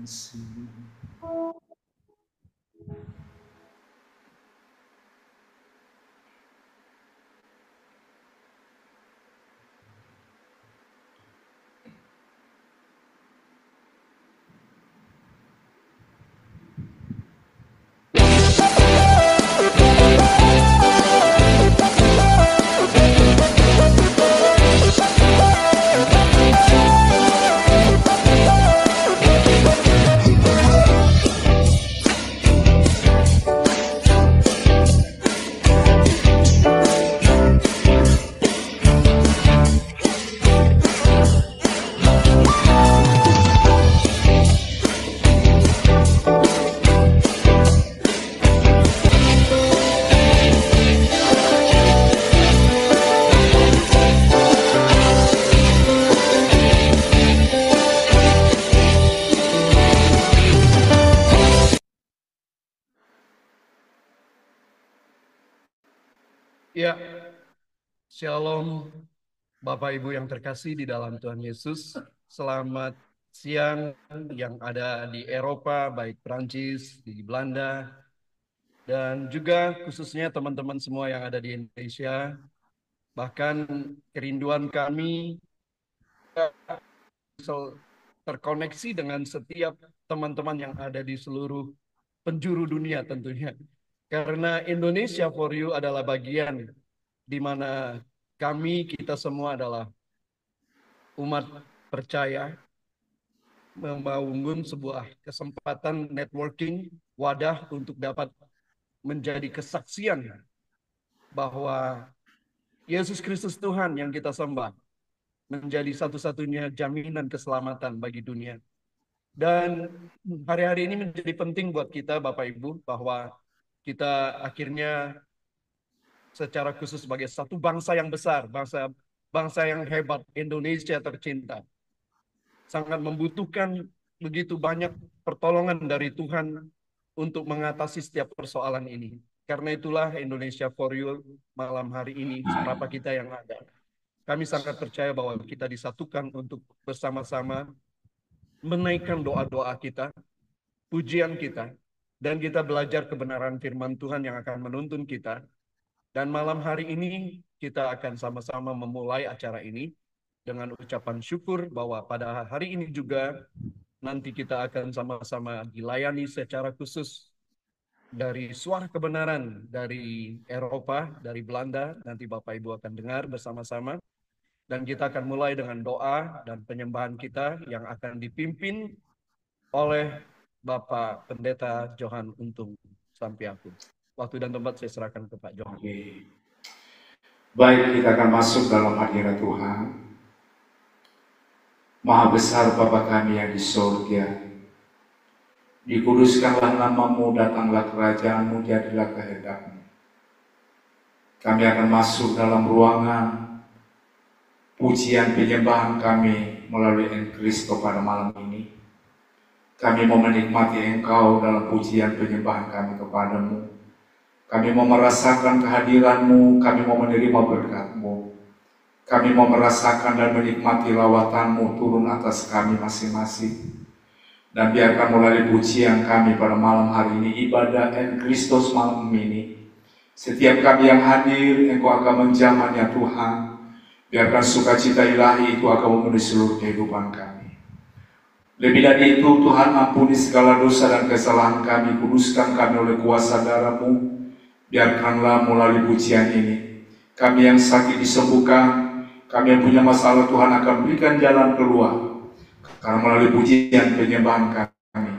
kasih. Ya, Shalom Bapak Ibu yang terkasih di dalam Tuhan Yesus. Selamat siang yang ada di Eropa, baik Prancis, di Belanda, dan juga khususnya teman-teman semua yang ada di Indonesia. Bahkan kerinduan kami terkoneksi dengan setiap teman-teman yang ada di seluruh penjuru dunia tentunya. Karena Indonesia for You adalah bagian di mana kita semua adalah umat percaya membangun sebuah kesempatan networking, wadah untuk dapat menjadi kesaksian bahwa Yesus Kristus Tuhan yang kita sembah menjadi satu-satunya jaminan keselamatan bagi dunia. Dan hari-hari ini menjadi penting buat kita Bapak Ibu bahwa kita akhirnya secara khusus sebagai satu bangsa yang besar, bangsa bangsa yang hebat, Indonesia tercinta, sangat membutuhkan begitu banyak pertolongan dari Tuhan untuk mengatasi setiap persoalan ini. Karena itulah Indonesia for You malam hari ini, seberapa kita yang ada. Kami sangat percaya bahwa kita disatukan untuk bersama-sama menaikkan doa-doa kita, pujian kita, dan kita belajar kebenaran firman Tuhan yang akan menuntun kita. Dan malam hari ini kita akan sama-sama memulai acara ini dengan ucapan syukur bahwa pada hari ini juga nanti kita akan sama-sama dilayani secara khusus dari suara kebenaran dari Eropa, dari Belanda. Nanti Bapak Ibu akan dengar bersama-sama. Dan kita akan mulai dengan doa dan penyembahan kita yang akan dipimpin oleh Bapak Pendeta Johan Untung Sampiaku. Waktu dan tempat saya serahkan ke Pak Johan. Oke. Baik, kita akan masuk dalam hadirat Tuhan. Maha besar Bapa kami yang di surga, dikuduskanlah namamu, datanglah kerajaanmu, jadilah kehendakmu. Kami akan masuk dalam ruangan pujian penyembahan kami melalui Engkristo pada malam ini. Kami mau menikmati Engkau dalam pujian penyembahan kami kepadamu. Kami mau merasakan kehadiran-Mu, kami mau menerima berkat-Mu. Kami mau merasakan dan menikmati lawatan-Mu turun atas kami masing-masing. Dan biarkan melalui pujian kami pada malam hari ini, ibadah Kristus malam ini, setiap kami yang hadir, Engkau akan menjamahnya Tuhan. Biarkan sukacita ilahi itu akan memenuhi seluruh kehidupan kami. Lebih dari itu, Tuhan ampuni segala dosa dan kesalahan kami, kuduskan kami oleh kuasa darah-Mu. Biarkanlah melalui pujian ini, kami yang sakit disembuhkan, kami yang punya masalah Tuhan akan berikan jalan keluar. Karena melalui pujian penyembahan kami,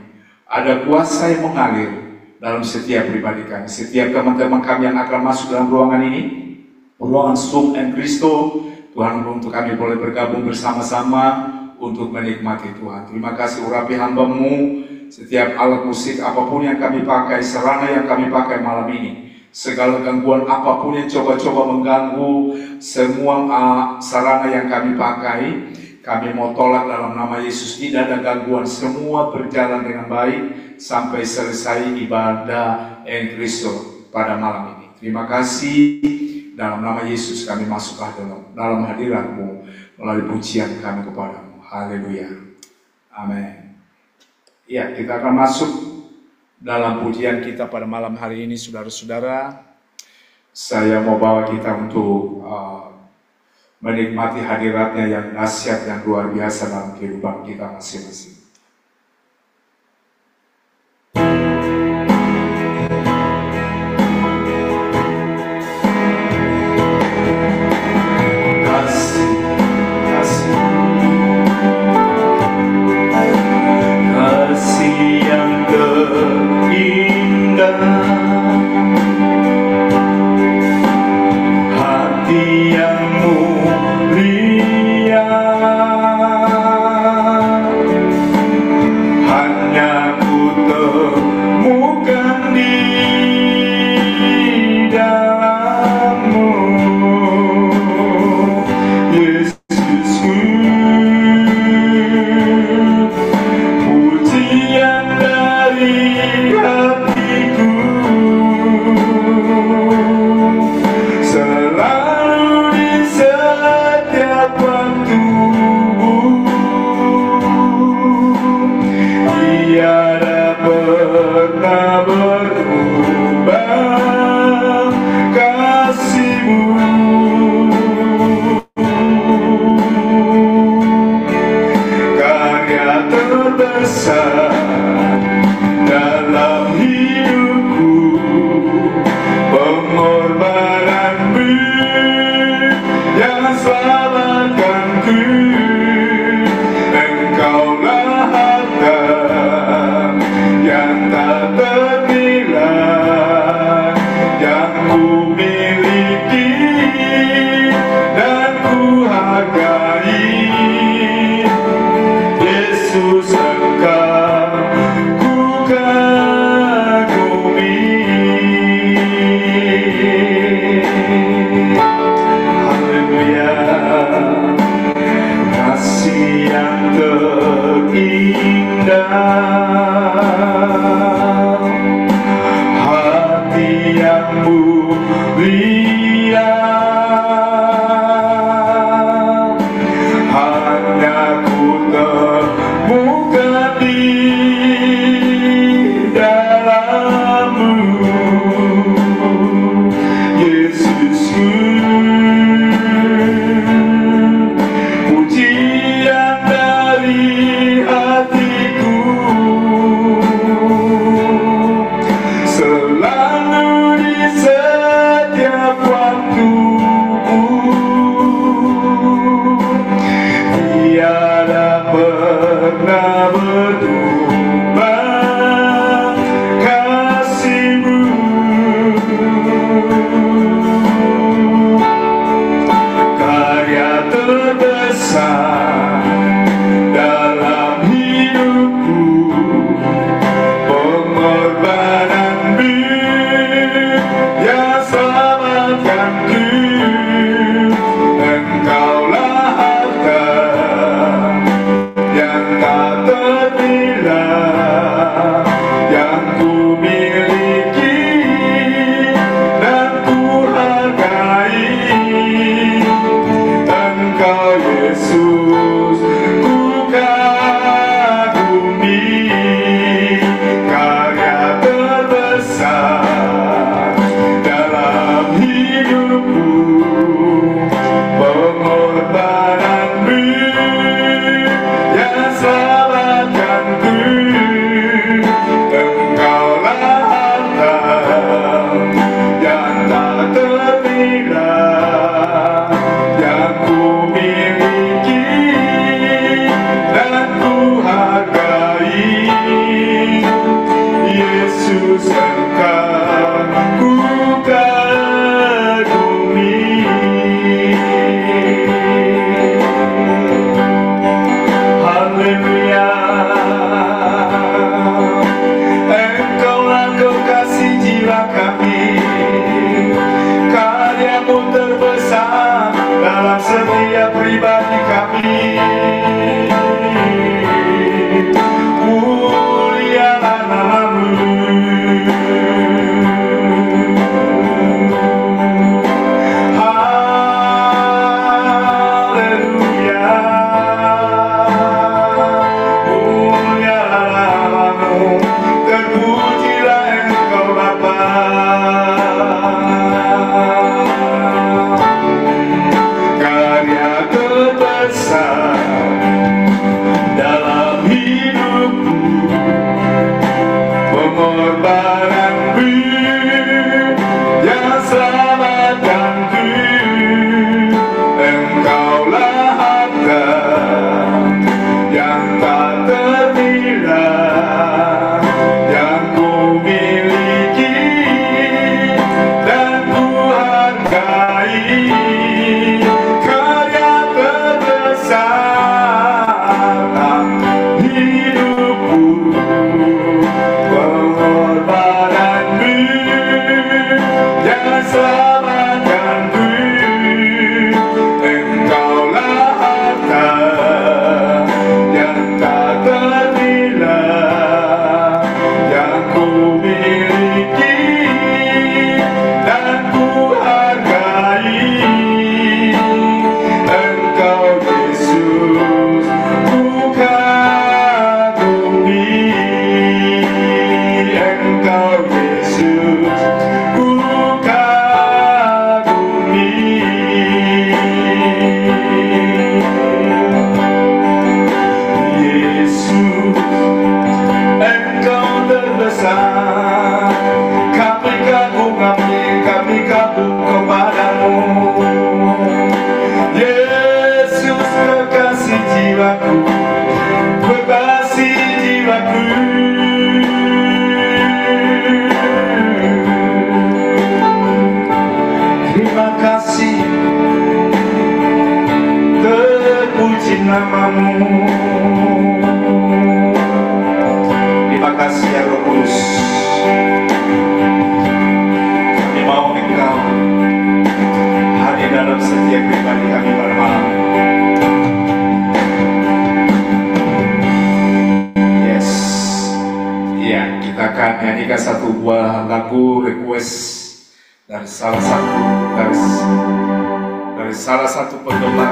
ada kuasa yang mengalir dalam setiap pribadi kami. Setiap teman-teman kami yang akan masuk dalam ruangan ini, ruangan Zoom Engkristo, Tuhan untuk kami boleh bergabung bersama-sama untuk menikmati Tuhan. Terima kasih urapi hamba-Mu, setiap alat musik apapun yang kami pakai, sarana yang kami pakai malam ini, segala gangguan apapun yang coba-coba mengganggu semua sarana yang kami pakai, kami mau tolak dalam nama Yesus. Tidak ada gangguan, semua berjalan dengan baik sampai selesai ibadah Engkristo pada malam ini. Terima kasih, dalam nama Yesus kami masuk dalam hadirat-Mu melalui pujian kami kepadamu. Haleluya. Amin. Ya, kita akan masuk dalam pujian kita pada malam hari ini, saudara-saudara. Saya mau bawa kita untuk menikmati hadiratnya yang dahsyat, yang luar biasa dalam kehidupan kita masing-masing. Pujian dari hatiku kasih ya Roh Kudus. Kami mau Engkau hadir dalam setiap pribadi kami pada malam. Yes. Iya, kita akan nyanyikan satu buah lagu request dari salah satu penggemar.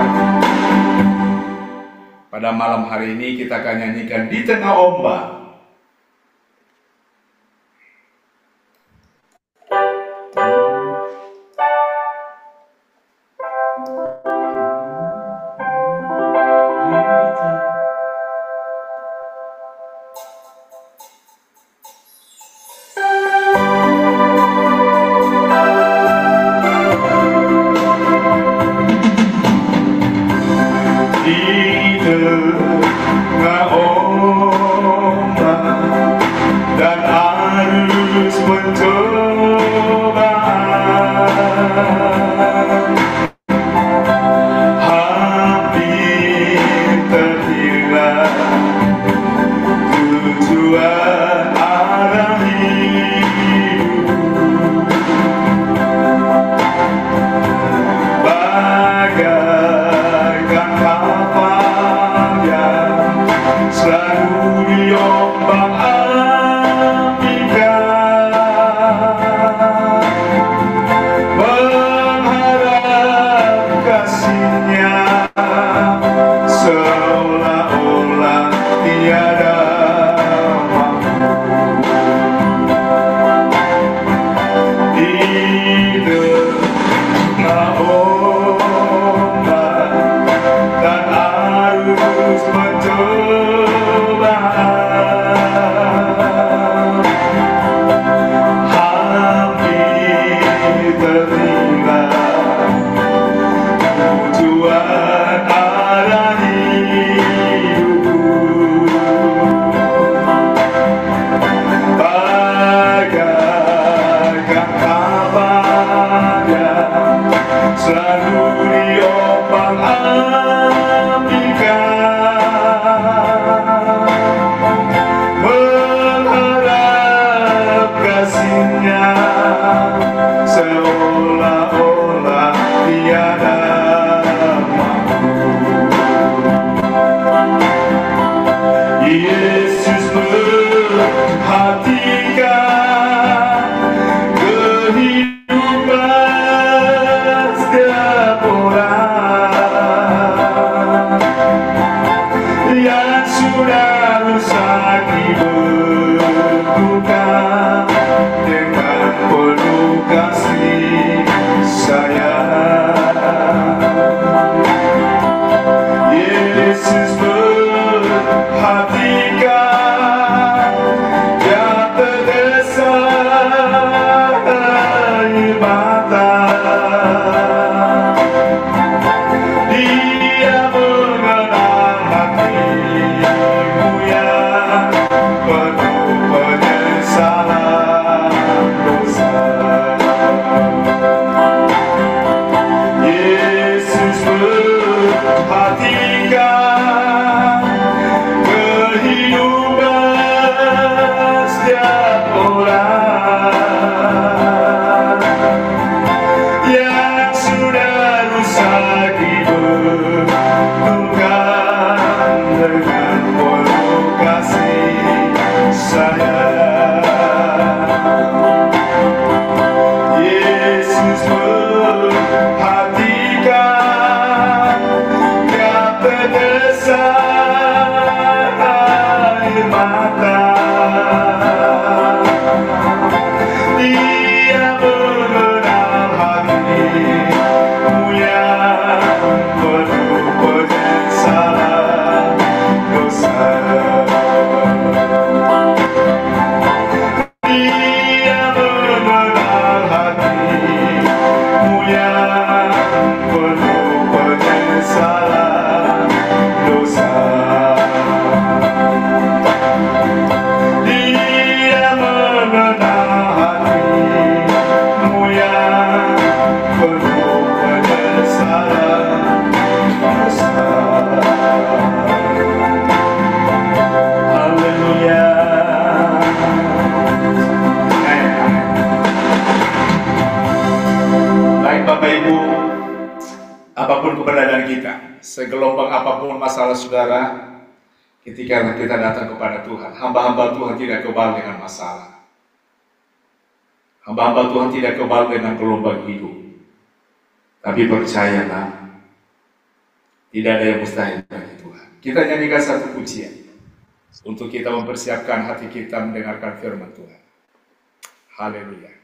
Pada malam hari ini kita akan nyanyikan Di Tengah Ombak. apapun masalah saudara, ketika kita datang kepada Tuhan, hamba-hamba Tuhan tidak kebal dengan masalah. Hamba-hamba Tuhan tidak kebal dengan gelombang hidup. Tapi percayalah, tidak ada yang mustahil bagi Tuhan. Kita nyanyikan satu pujian untuk kita mempersiapkan hati kita mendengarkan firman Tuhan. Haleluya.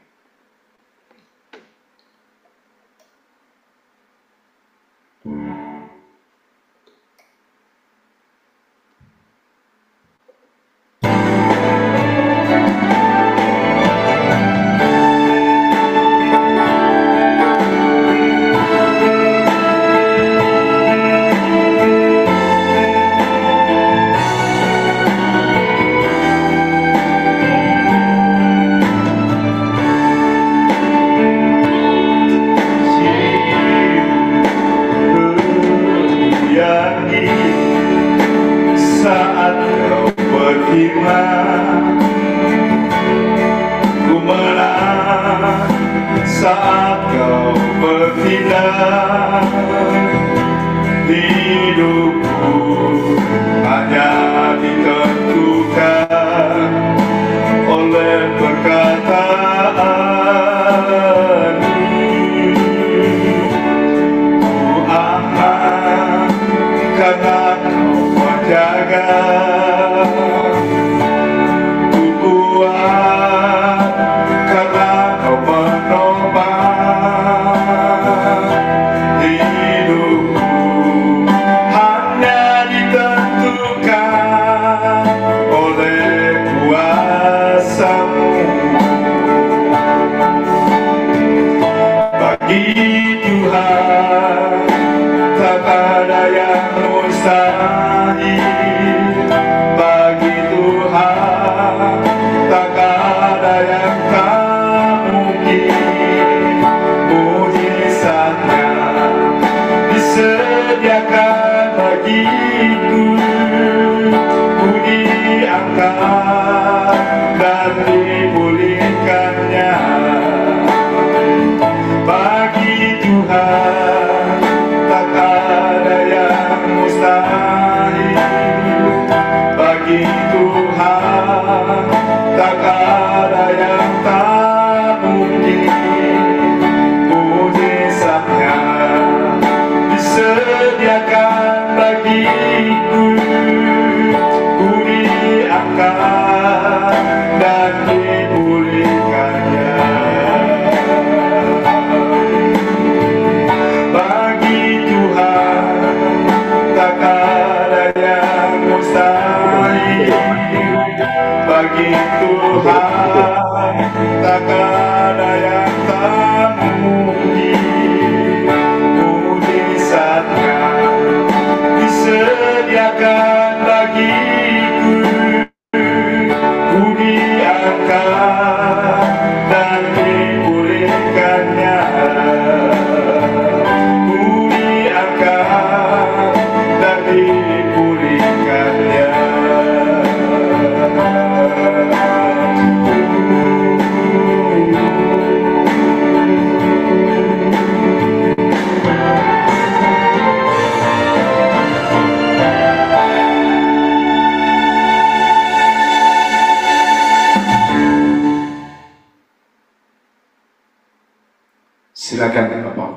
Silakan Bapak.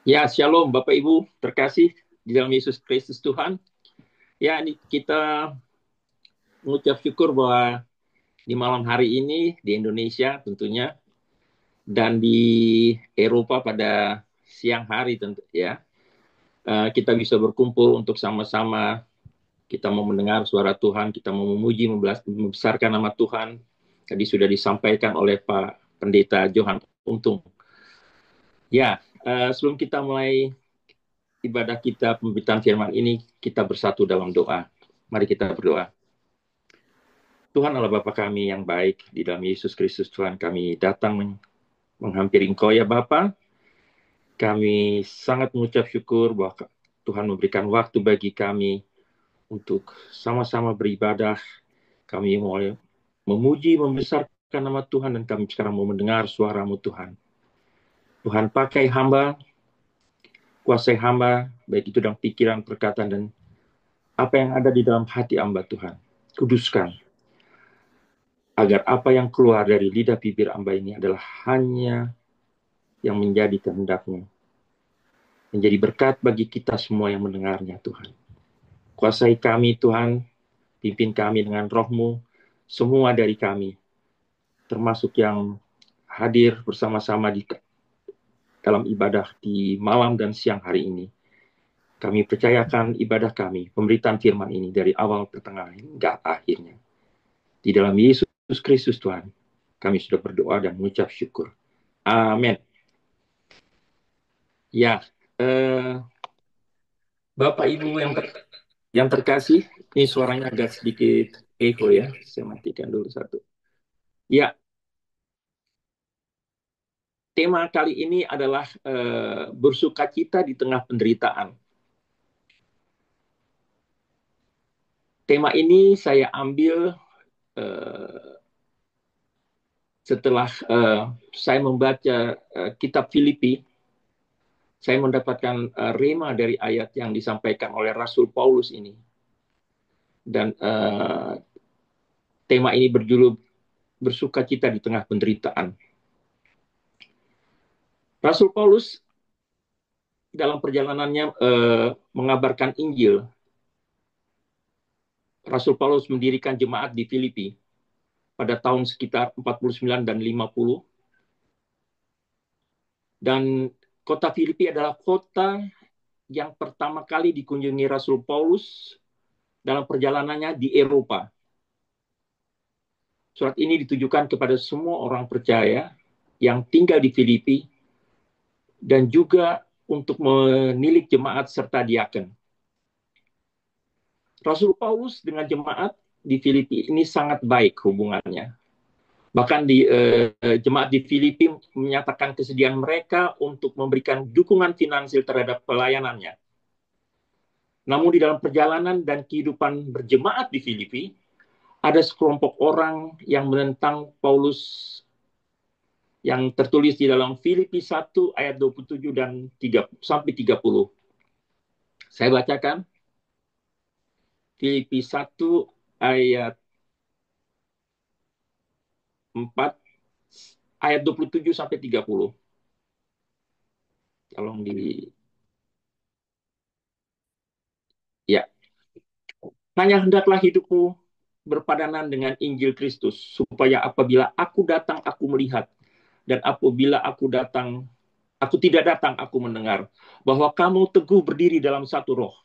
Ya, shalom Bapak Ibu terkasih di dalam Yesus Kristus Tuhan. Ya, ini kita mengucap syukur bahwa di malam hari ini di Indonesia tentunya dan di Eropa pada siang hari tentu ya. Kita bisa berkumpul untuk sama-sama kita mau mendengar suara Tuhan, kita mau memuji, membesarkan nama Tuhan. Tadi sudah disampaikan oleh Pak Pendeta Johan Untung. Ya, sebelum kita mulai ibadah kita pemberitaan firman ini, kita bersatu dalam doa. Mari kita berdoa. Tuhan Allah Bapa kami yang baik, di dalam Yesus Kristus Tuhan kami datang menghampiri Engkau ya Bapa. Kami sangat mengucap syukur bahwa Tuhan memberikan waktu bagi kami untuk sama-sama beribadah Kami mau memuji, membesarkan nama Tuhan, dan kami sekarang mau mendengar suara-Mu Tuhan. Tuhan pakai hamba, kuasai hamba, baik itu dalam pikiran, perkataan, dan apa yang ada di dalam hati hamba Tuhan. Kuduskan, agar apa yang keluar dari lidah bibir hamba ini adalah hanya yang menjadi kehendak-Mu. Menjadi berkat bagi kita semua yang mendengarnya Tuhan. Kuasai kami Tuhan, pimpin kami dengan roh-Mu, semua dari kami, termasuk yang hadir bersama-sama dalam ibadah di malam dan siang hari ini. Kami percayakan ibadah kami, pemberitaan firman ini dari awal, pertengahan, hingga akhirnya. Di dalam Yesus Kristus Tuhan, kami sudah berdoa dan mengucap syukur. Amin. Ya, Bapak Ibu yang terkasih, ini suaranya agak sedikit echo ya. Saya matikan dulu satu. Ya, tema kali ini adalah bersukacita di tengah penderitaan. Tema ini saya ambil setelah saya membaca kitab Filipi. Saya mendapatkan rema dari ayat yang disampaikan oleh Rasul Paulus ini. Dan tema ini berjudul bersukacita di tengah penderitaan. Rasul Paulus dalam perjalanannya mengabarkan Injil. Rasul Paulus mendirikan jemaat di Filipi pada tahun sekitar 49 dan 50. Dan kota Filipi adalah kota yang pertama kali dikunjungi Rasul Paulus dalam perjalanannya di Eropa. Surat ini ditujukan kepada semua orang percaya yang tinggal di Filipi dan juga untuk menilik jemaat serta diaken. Rasul Paulus dengan jemaat di Filipi ini sangat baik hubungannya. Bahkan di jemaat di Filipi menyatakan kesediaan mereka untuk memberikan dukungan finansial terhadap pelayanannya. Namun di dalam perjalanan dan kehidupan berjemaat di Filipi, ada sekelompok orang yang menentang Paulus yang tertulis di dalam Filipi 1 ayat 27 dan 3 sampai 30. Saya bacakan. Filipi 1 ayat 4 ayat 27 sampai 30. Tolong di ya. Hanya hendaklah hidupmu berpadanan dengan Injil Kristus, supaya apabila aku datang aku melihat, dan apabila aku tidak datang aku mendengar, bahwa kamu teguh berdiri dalam satu roh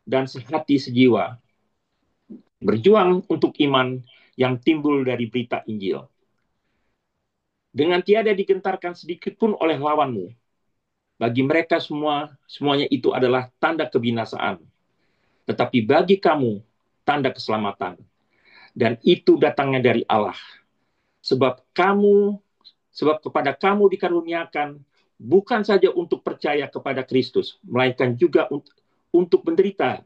dan sehati sejiwa, berjuang untuk iman yang timbul dari berita Injil. Dengan tiada digentarkan sedikit pun oleh lawanmu. Bagi mereka semuanya itu adalah tanda kebinasaan. Tetapi bagi kamu, tanda keselamatan. Dan itu datangnya dari Allah. Sebab kepada kamu dikaruniakan bukan saja untuk percaya kepada Kristus, melainkan juga untuk menderita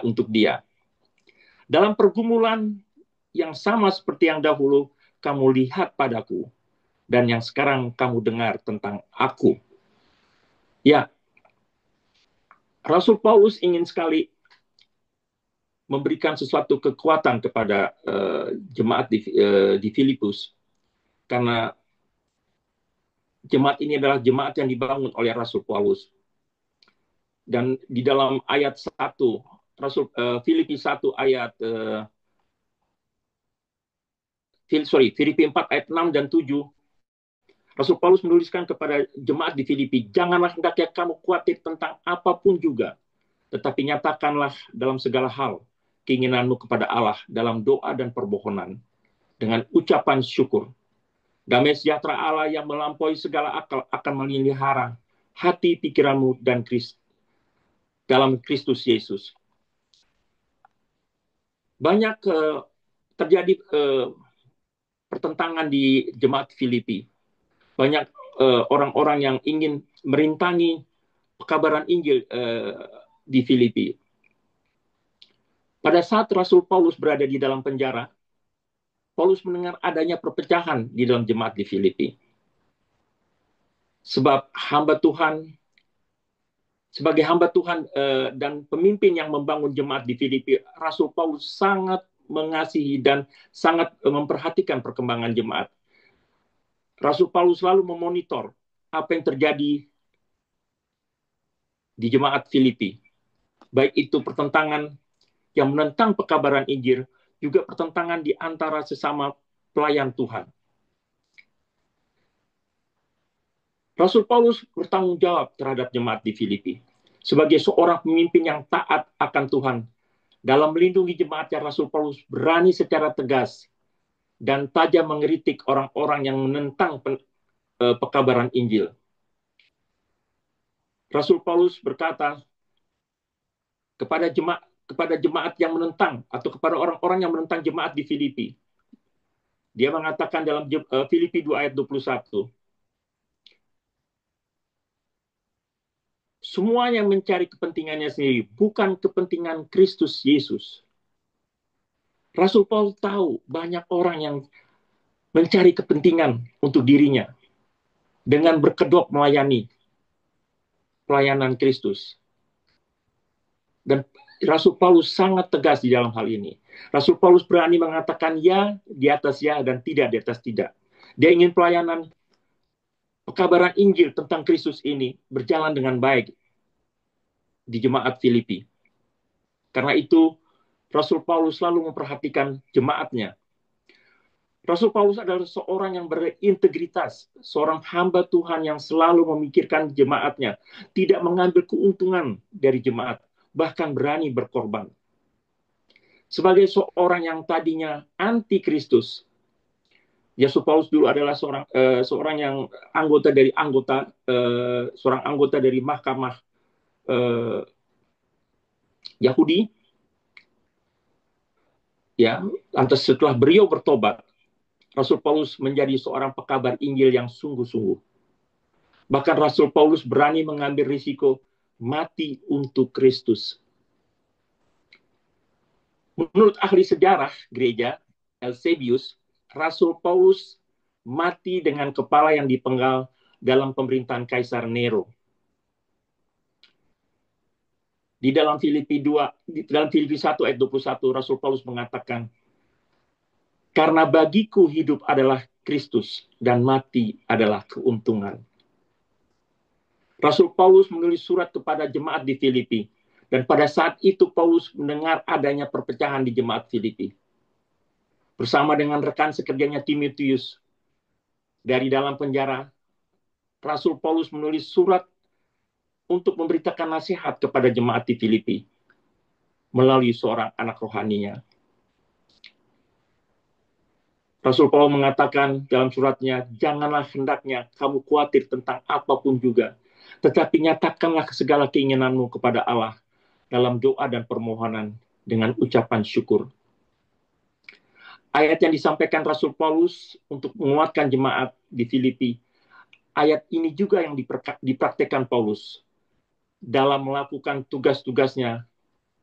untuk Dia. Dalam pergumulan yang sama seperti yang dahulu kamu lihat padaku, dan yang sekarang kamu dengar tentang aku. Ya, Rasul Paulus ingin sekali memberikan sesuatu kekuatan kepada jemaat di Filipus, karena jemaat ini adalah jemaat yang dibangun oleh Rasul Paulus. Dan di dalam ayat 1, Filipi 1 ayat Filipi 4 ayat 6 dan 7, Rasul Paulus menuliskan kepada jemaat di Filipi, janganlah hendaknya kamu khawatir tentang apapun juga, tetapi nyatakanlah dalam segala hal keinginanmu kepada Allah dalam doa dan permohonan dengan ucapan syukur. Damai sejahtera Allah yang melampaui segala akal akan memelihara hati pikiranmu dan dalam Kristus Yesus. Banyak terjadi pertentangan di jemaat Filipi. Banyak orang-orang yang ingin merintangi pekabaran Injil di Filipi. Pada saat Rasul Paulus berada di dalam penjara, Paulus mendengar adanya perpecahan di dalam jemaat di Filipi. Sebab sebagai hamba Tuhan dan pemimpin yang membangun jemaat di Filipi, Rasul Paulus sangat mengasihi dan sangat memperhatikan perkembangan jemaat. Rasul Paulus selalu memonitor apa yang terjadi di jemaat Filipi. Baik itu pertentangan yang menentang pekabaran Injil, juga pertentangan di antara sesama pelayan Tuhan. Rasul Paulus bertanggung jawab terhadap jemaat di Filipi. Sebagai seorang pemimpin yang taat akan Tuhan, dalam melindungi jemaatnya, Rasul Paulus berani secara tegas dan tajam mengkritik orang-orang yang menentang pekabaran Injil. Rasul Paulus berkata kepada jemaat yang menentang, atau kepada orang-orang yang menentang jemaat di Filipi. Dia mengatakan dalam Filipi 2 ayat 21, semuanya mencari kepentingannya sendiri, bukan kepentingan Kristus Yesus. Rasul Paulus tahu banyak orang yang mencari kepentingan untuk dirinya dengan berkedok melayani pelayanan Kristus. Dan Rasul Paulus sangat tegas di dalam hal ini. Rasul Paulus berani mengatakan ya di atas ya dan tidak di atas tidak. Dia ingin pelayanan pekabaran Injil tentang Kristus ini berjalan dengan baik di jemaat Filipi. Karena itu Rasul Paulus selalu memperhatikan jemaatnya. Rasul Paulus adalah seorang yang berintegritas, seorang hamba Tuhan yang selalu memikirkan jemaatnya, tidak mengambil keuntungan dari jemaat, bahkan berani berkorban. Sebagai seorang yang tadinya anti Kristus, Rasul Paulus dulu adalah seorang yang seorang anggota dari mahkamah Yahudi. Ya, lantas setelah beliau bertobat, Rasul Paulus menjadi seorang pekabar Injil yang sungguh-sungguh. Bahkan Rasul Paulus berani mengambil risiko mati untuk Kristus. Menurut ahli sejarah gereja, Eusebius, Rasul Paulus mati dengan kepala yang dipenggal dalam pemerintahan Kaisar Nero. Di dalam Filipi 1 ayat 21, Rasul Paulus mengatakan, karena bagiku hidup adalah Kristus dan mati adalah keuntungan. Rasul Paulus menulis surat kepada jemaat di Filipi. Dan pada saat itu Paulus mendengar adanya perpecahan di jemaat Filipi. Bersama dengan rekan sekerjanya Timotius dari dalam penjara, Rasul Paulus menulis surat untuk memberitakan nasihat kepada jemaat di Filipi melalui seorang anak rohaninya. Rasul Paulus mengatakan dalam suratnya, janganlah hendaknya kamu khawatir tentang apapun juga, tetapi nyatakanlah segala keinginanmu kepada Allah dalam doa dan permohonan dengan ucapan syukur. Ayat yang disampaikan Rasul Paulus untuk menguatkan jemaat di Filipi, ayat ini juga yang dipraktekkan Paulus dalam melakukan tugas-tugasnya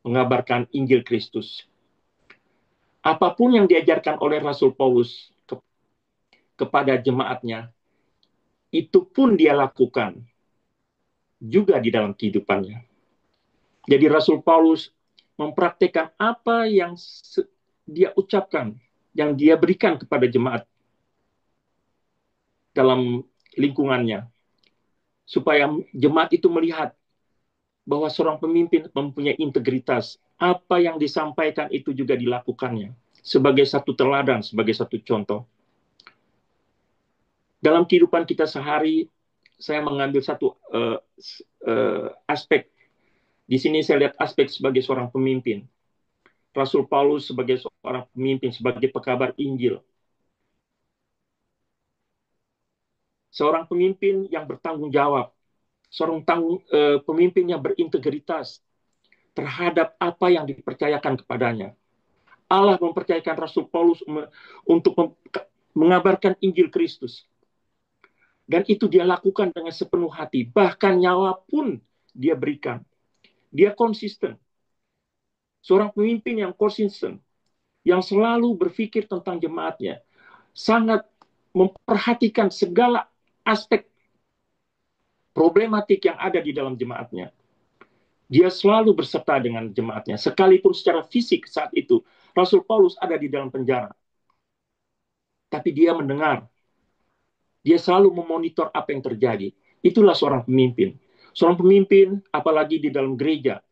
mengabarkan Injil Kristus. Apapun yang diajarkan oleh Rasul Paulus kepada jemaatnya, itu pun dia lakukan juga di dalam kehidupannya. Jadi Rasul Paulus mempraktekkan apa yang dia ucapkan, yang dia berikan kepada jemaat dalam lingkungannya. Supaya jemaat itu melihat bahwa seorang pemimpin mempunyai integritas. Apa yang disampaikan itu juga dilakukannya. Sebagai satu teladan, sebagai satu contoh. Dalam kehidupan kita sehari, saya mengambil satu aspek. Di sini saya lihat aspek sebagai seorang pemimpin. Rasul Paulus sebagai seorang pemimpin, sebagai pekabar Injil. Seorang pemimpin yang bertanggung jawab. Seorang pemimpin yang berintegritas terhadap apa yang dipercayakan kepadanya. Allah mempercayakan Rasul Paulus untuk mengabarkan Injil Kristus. Dan itu dia lakukan dengan sepenuh hati. Bahkan nyawa pun dia berikan. Dia konsisten. seorang pemimpin yang konsisten, yang selalu berpikir tentang jemaatnya, sangat memperhatikan segala aspek problematik yang ada di dalam jemaatnya. Dia selalu berserta dengan jemaatnya, sekalipun secara fisik saat itu Rasul Paulus ada di dalam penjara. Tapi dia mendengar, dia selalu memonitor apa yang terjadi. Itulah seorang pemimpin. Seorang pemimpin, apalagi di dalam gereja,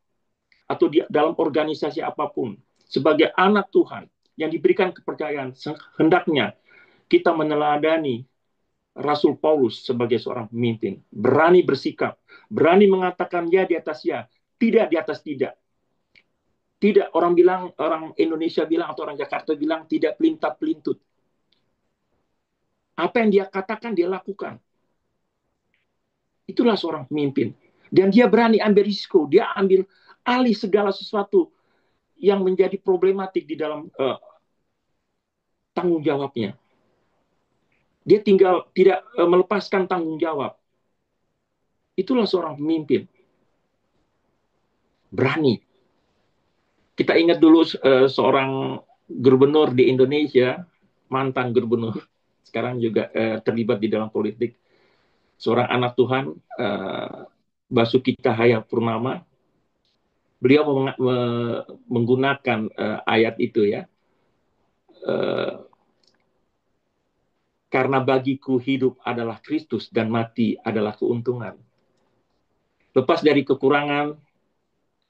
atau di dalam organisasi apapun, sebagai anak Tuhan, yang diberikan kepercayaan, hendaknya kita meneladani Rasul Paulus sebagai seorang pemimpin. Berani bersikap, berani mengatakan ya di atas ya, tidak di atas tidak. Tidak, orang Indonesia bilang, atau orang Jakarta bilang, tidak pelintat-pelintut. Apa yang dia katakan, dia lakukan. Itulah seorang pemimpin. Dan dia berani ambil risiko. Dia ambil alih segala sesuatu yang menjadi problematik di dalam tanggung jawabnya. Dia tinggal tidak melepaskan tanggung jawab. Itulah seorang pemimpin. Berani. Kita ingat dulu seorang gubernur di Indonesia, mantan gubernur, sekarang juga terlibat di dalam politik. Seorang anak Tuhan, Basuki Cahayapurnama, beliau menggunakan ayat itu ya. Karena bagiku hidup adalah Kristus dan mati adalah keuntungan. Lepas dari kekurangan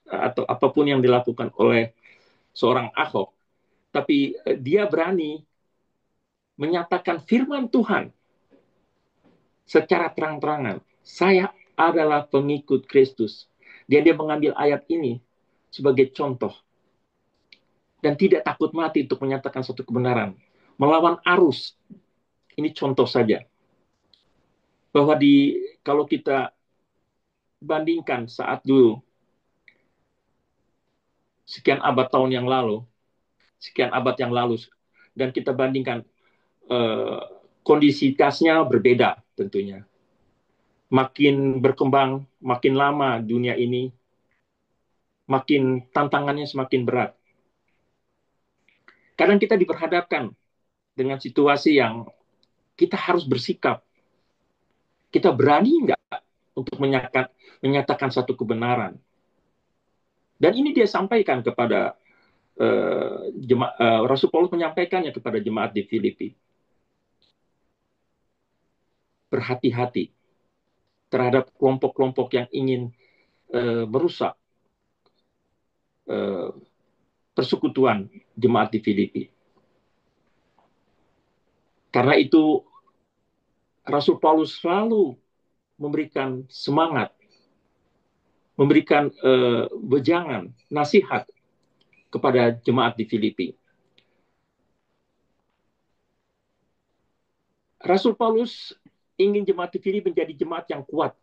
atau apapun yang dilakukan oleh seorang Ahok, tapi dia berani menyatakan firman Tuhan secara terang-terangan. Saya adalah pengikut Kristus. Dia mengambil ayat ini sebagai contoh. Dan tidak takut mati untuk menyatakan satu kebenaran. Melawan arus. Ini contoh saja. Bahwa kalau kita bandingkan saat dulu, sekian abad tahun yang lalu, sekian abad yang lalu, dan kita bandingkan kondisitasnya berbeda tentunya. Makin berkembang, makin lama dunia ini, makin tantangannya semakin berat. Kadang kita diperhadapkan dengan situasi yang kita harus bersikap. Kita berani nggak untuk menyatakan satu kebenaran? Dan ini dia sampaikan kepada Rasul Paulus menyampaikannya kepada jemaat di Filipi. Berhati-hati terhadap kelompok-kelompok yang ingin merusak persekutuan jemaat di Filipi. Karena itu Rasul Paulus selalu memberikan semangat, memberikan wejangan, nasihat kepada jemaat di Filipi. Rasul Paulus ingin jemaat di Filipi menjadi jemaat yang kuat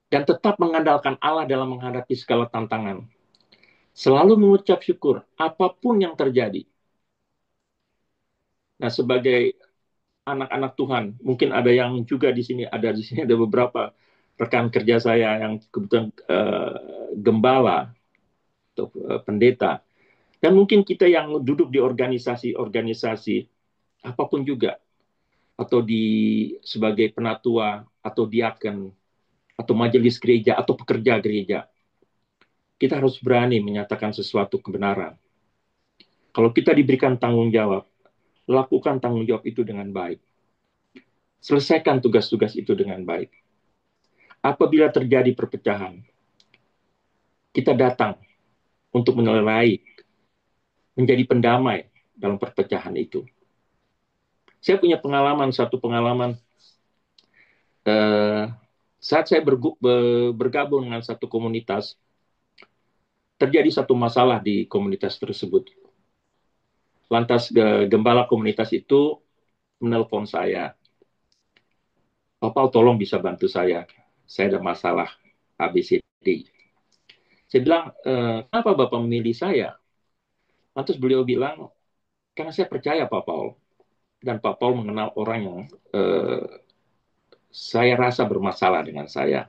dan tetap mengandalkan Allah dalam menghadapi segala tantangan. Selalu mengucap syukur apapun yang terjadi. Nah, sebagai anak-anak Tuhan, mungkin ada yang juga di sini ada beberapa rekan kerja saya yang kebetulan gembala atau pendeta, dan mungkin kita yang duduk di organisasi apapun juga, atau sebagai penatua atau diaken atau majelis gereja atau pekerja gereja, kita harus berani menyatakan sesuatu kebenaran. Kalau kita diberikan tanggung jawab, lakukan tanggung jawab itu dengan baik. Selesaikan tugas-tugas itu dengan baik. Apabila terjadi perpecahan, kita datang untuk menyelesaikan, menjadi pendamai dalam perpecahan itu. Saya punya satu pengalaman saat saya bergabung dengan satu komunitas, terjadi satu masalah di komunitas tersebut. Lantas gembala komunitas itu menelpon saya, "Bapak tolong bisa bantu saya ada masalah ABCD." Saya bilang, "Kenapa Bapak memilih saya?" Lantas beliau bilang, "Karena saya percaya Pak Paul, dan Pak Paul mengenal orang yang saya rasa bermasalah dengan saya."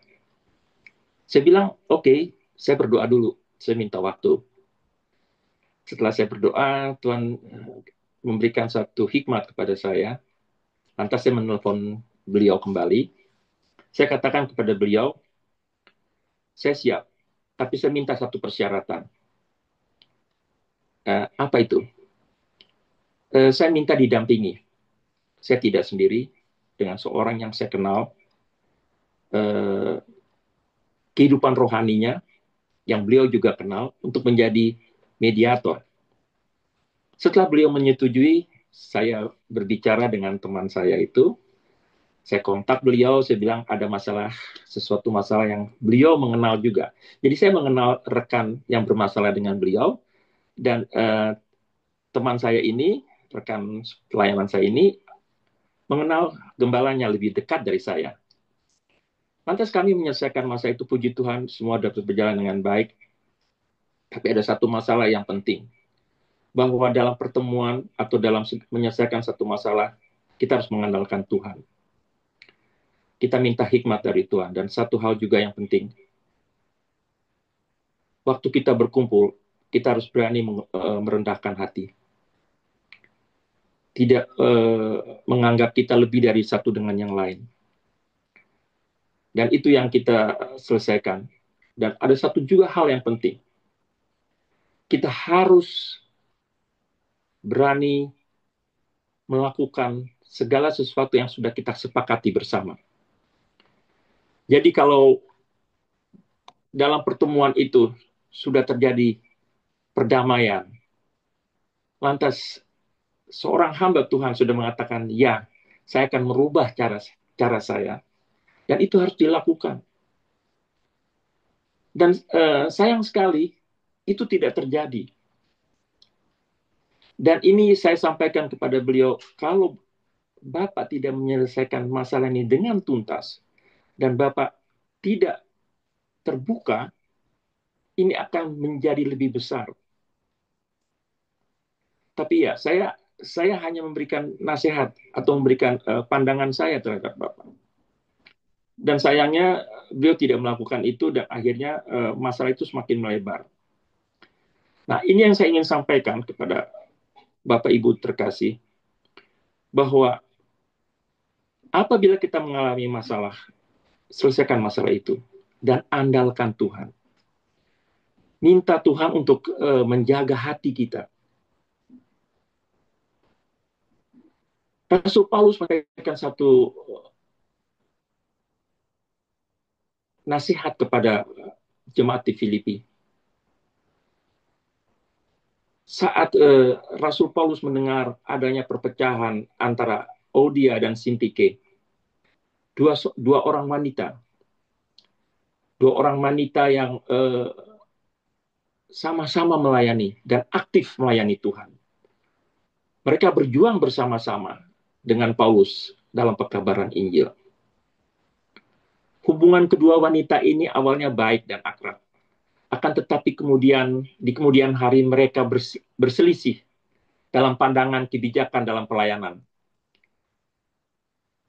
Saya bilang, "Oke, saya berdoa dulu." saya minta waktu. Setelah saya berdoa, Tuhan memberikan satu hikmat kepada saya. Lantas saya menelpon beliau kembali. Saya katakan kepada beliau, saya siap, tapi saya minta satu persyaratan. Apa itu? Saya minta didampingi. Saya tidak sendiri, dengan seorang yang saya kenal, kehidupan rohaninya, yang beliau juga kenal, untuk menjadi mediator. Setelah beliau menyetujui, saya berbicara dengan teman saya itu, saya kontak beliau, saya bilang ada masalah, sesuatu masalah yang beliau mengenal juga. Jadi saya mengenal rekan yang bermasalah dengan beliau, dan teman saya ini, rekan pelayanan saya ini, mengenal gembalanya lebih dekat dari saya. Lantas kami menyelesaikan masa itu, puji Tuhan, semua dapat berjalan dengan baik. Tapi ada satu masalah yang penting, bahwa dalam pertemuan atau dalam menyelesaikan satu masalah, kita harus mengandalkan Tuhan. Kita minta hikmat dari Tuhan. Dan satu hal juga yang penting, waktu kita berkumpul, kita harus berani merendahkan hati. Tidak menganggap kita lebih dari satu dengan yang lain. Dan itu yang kita selesaikan. Dan ada satu juga hal yang penting. Kita harus berani melakukan segala sesuatu yang sudah kita sepakati bersama. Jadi kalau dalam pertemuan itu sudah terjadi perdamaian, lantas seorang hamba Tuhan sudah mengatakan, ya, saya akan merubah cara saya. Dan itu harus dilakukan. Dan sayang sekali, itu tidak terjadi. Dan ini saya sampaikan kepada beliau, kalau Bapak tidak menyelesaikan masalah ini dengan tuntas, dan Bapak tidak terbuka, ini akan menjadi lebih besar. Tapi ya, saya hanya memberikan nasihat atau memberikan pandangan saya terhadap Bapak. Dan sayangnya beliau tidak melakukan itu, dan akhirnya masalah itu semakin melebar. Nah, ini yang saya ingin sampaikan kepada Bapak Ibu terkasih, bahwa apabila kita mengalami masalah, selesaikan masalah itu dan andalkan Tuhan. Minta Tuhan untuk menjaga hati kita. Rasul Paulus memberikan satu nasihat kepada jemaat di Filipi. Saat Rasul Paulus mendengar adanya perpecahan antara Euodia dan Sintike, dua orang wanita yang sama-sama melayani dan aktif melayani Tuhan. Mereka berjuang bersama-sama dengan Paulus dalam pekabaran Injil. Hubungan kedua wanita ini awalnya baik dan akrab. Akan tetapi di kemudian hari mereka berselisih dalam pandangan kebijakan dalam pelayanan.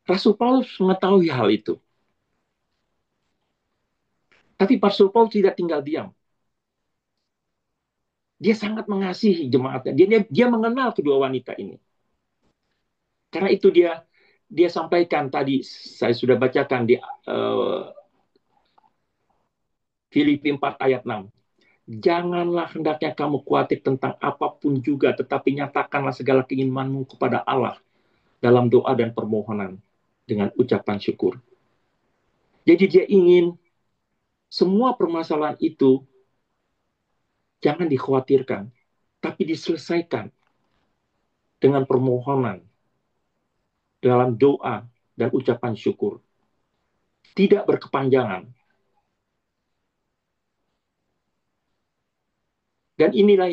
Rasul Paulus mengetahui hal itu. Tapi Rasul Paulus tidak tinggal diam. Dia sangat mengasihi jemaatnya. Dia mengenal kedua wanita ini. Karena itu dia sampaikan tadi, saya sudah bacakan di Filipi 4 ayat 6. Janganlah hendaknya kamu khawatir tentang apapun juga, tetapi nyatakanlah segala keinginanmu kepada Allah dalam doa dan permohonan dengan ucapan syukur. Jadi dia ingin semua permasalahan itu jangan dikhawatirkan, tapi diselesaikan dengan permohonan dalam doa dan ucapan syukur. Tidak berkepanjangan. Dan inilah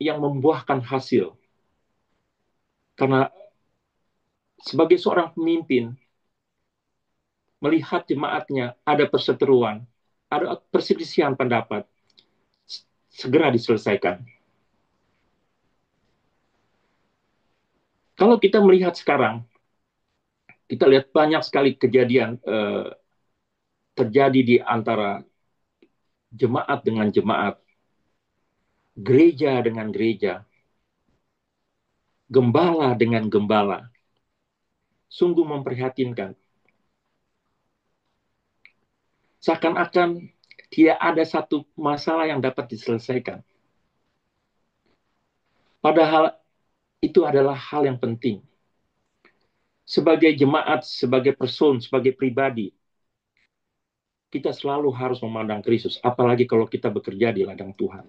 yang membuahkan hasil. Karena sebagai seorang pemimpin, melihat jemaatnya ada perseteruan, ada perselisihan pendapat, segera diselesaikan. Kalau kita melihat sekarang, kita lihat banyak sekali kejadian terjadi di antara jemaat dengan jemaat, gereja dengan gereja, gembala dengan gembala. Sungguh memprihatinkan. Seakan-akan tidak ada satu masalah yang dapat diselesaikan. Padahal itu adalah hal yang penting. Sebagai jemaat, sebagai person, sebagai pribadi, kita selalu harus memandang Kristus, apalagi kalau kita bekerja di ladang Tuhan.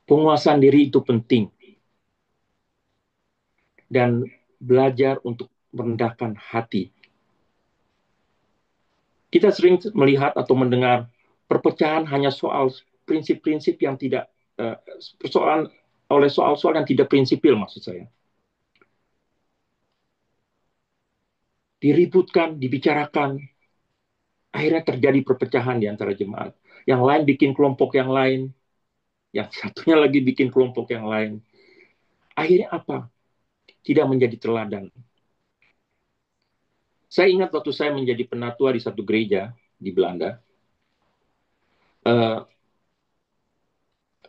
Penguasaan diri itu penting. Dan belajar untuk merendahkan hati. Kita sering melihat atau mendengar perpecahan hanya soal prinsip-prinsip yang tidak, persoalan oleh soal-soal yang tidak prinsipil maksud saya. Diributkan, dibicarakan, akhirnya terjadi perpecahan di antara jemaat. Yang lain bikin kelompok yang lain, yang satunya lagi bikin kelompok yang lain. Akhirnya apa? Tidak menjadi teladan. Saya ingat waktu saya menjadi penatua di satu gereja di Belanda,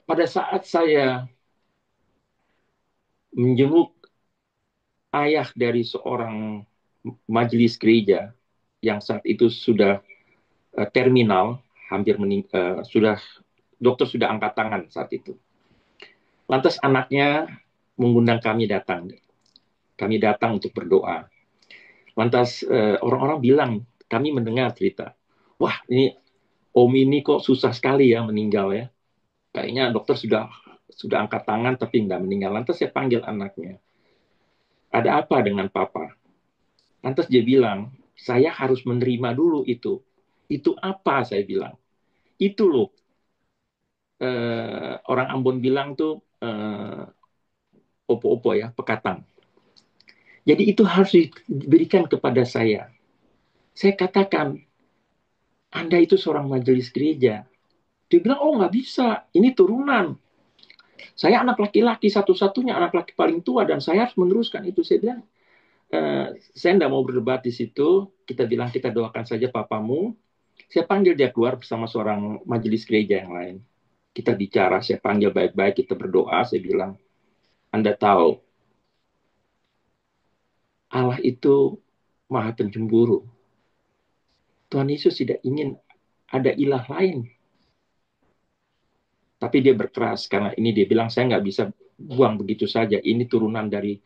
pada saat saya menjenguk ayah dari seorang majelis gereja yang saat itu sudah terminal, hampir dokter sudah angkat tangan saat itu. Lantas anaknya mengundang kami datang. Kami datang untuk berdoa. Lantas orang-orang bilang, kami mendengar cerita, wah ini Om ini kok susah sekali ya meninggal ya. Kayaknya dokter sudah angkat tangan tapi nggak meninggal. Lantas saya panggil anaknya. Ada apa dengan papa? Lantas dia bilang, saya harus menerima dulu itu. Itu apa saya bilang? Itu loh. Orang Ambon bilang tuh opo-opo ya, pekatang. Jadi itu harus diberikan kepada saya. Saya katakan, Anda itu seorang majelis gereja. Dia bilang, oh nggak bisa, ini turunan. Saya anak laki-laki satu-satunya, anak laki paling tua, dan saya harus meneruskan itu. Saya bilang, saya tidak mau berdebat di situ. Kita bilang, kita doakan saja papamu. Saya panggil dia keluar bersama seorang majelis gereja yang lain. Kita bicara, saya panggil baik-baik, kita berdoa. Saya bilang, Anda tahu, Allah itu maha pencemburu. Tuhan Yesus tidak ingin ada ilah lain. Tapi dia berkeras karena ini dia bilang saya nggak bisa buang begitu saja. Ini turunan dari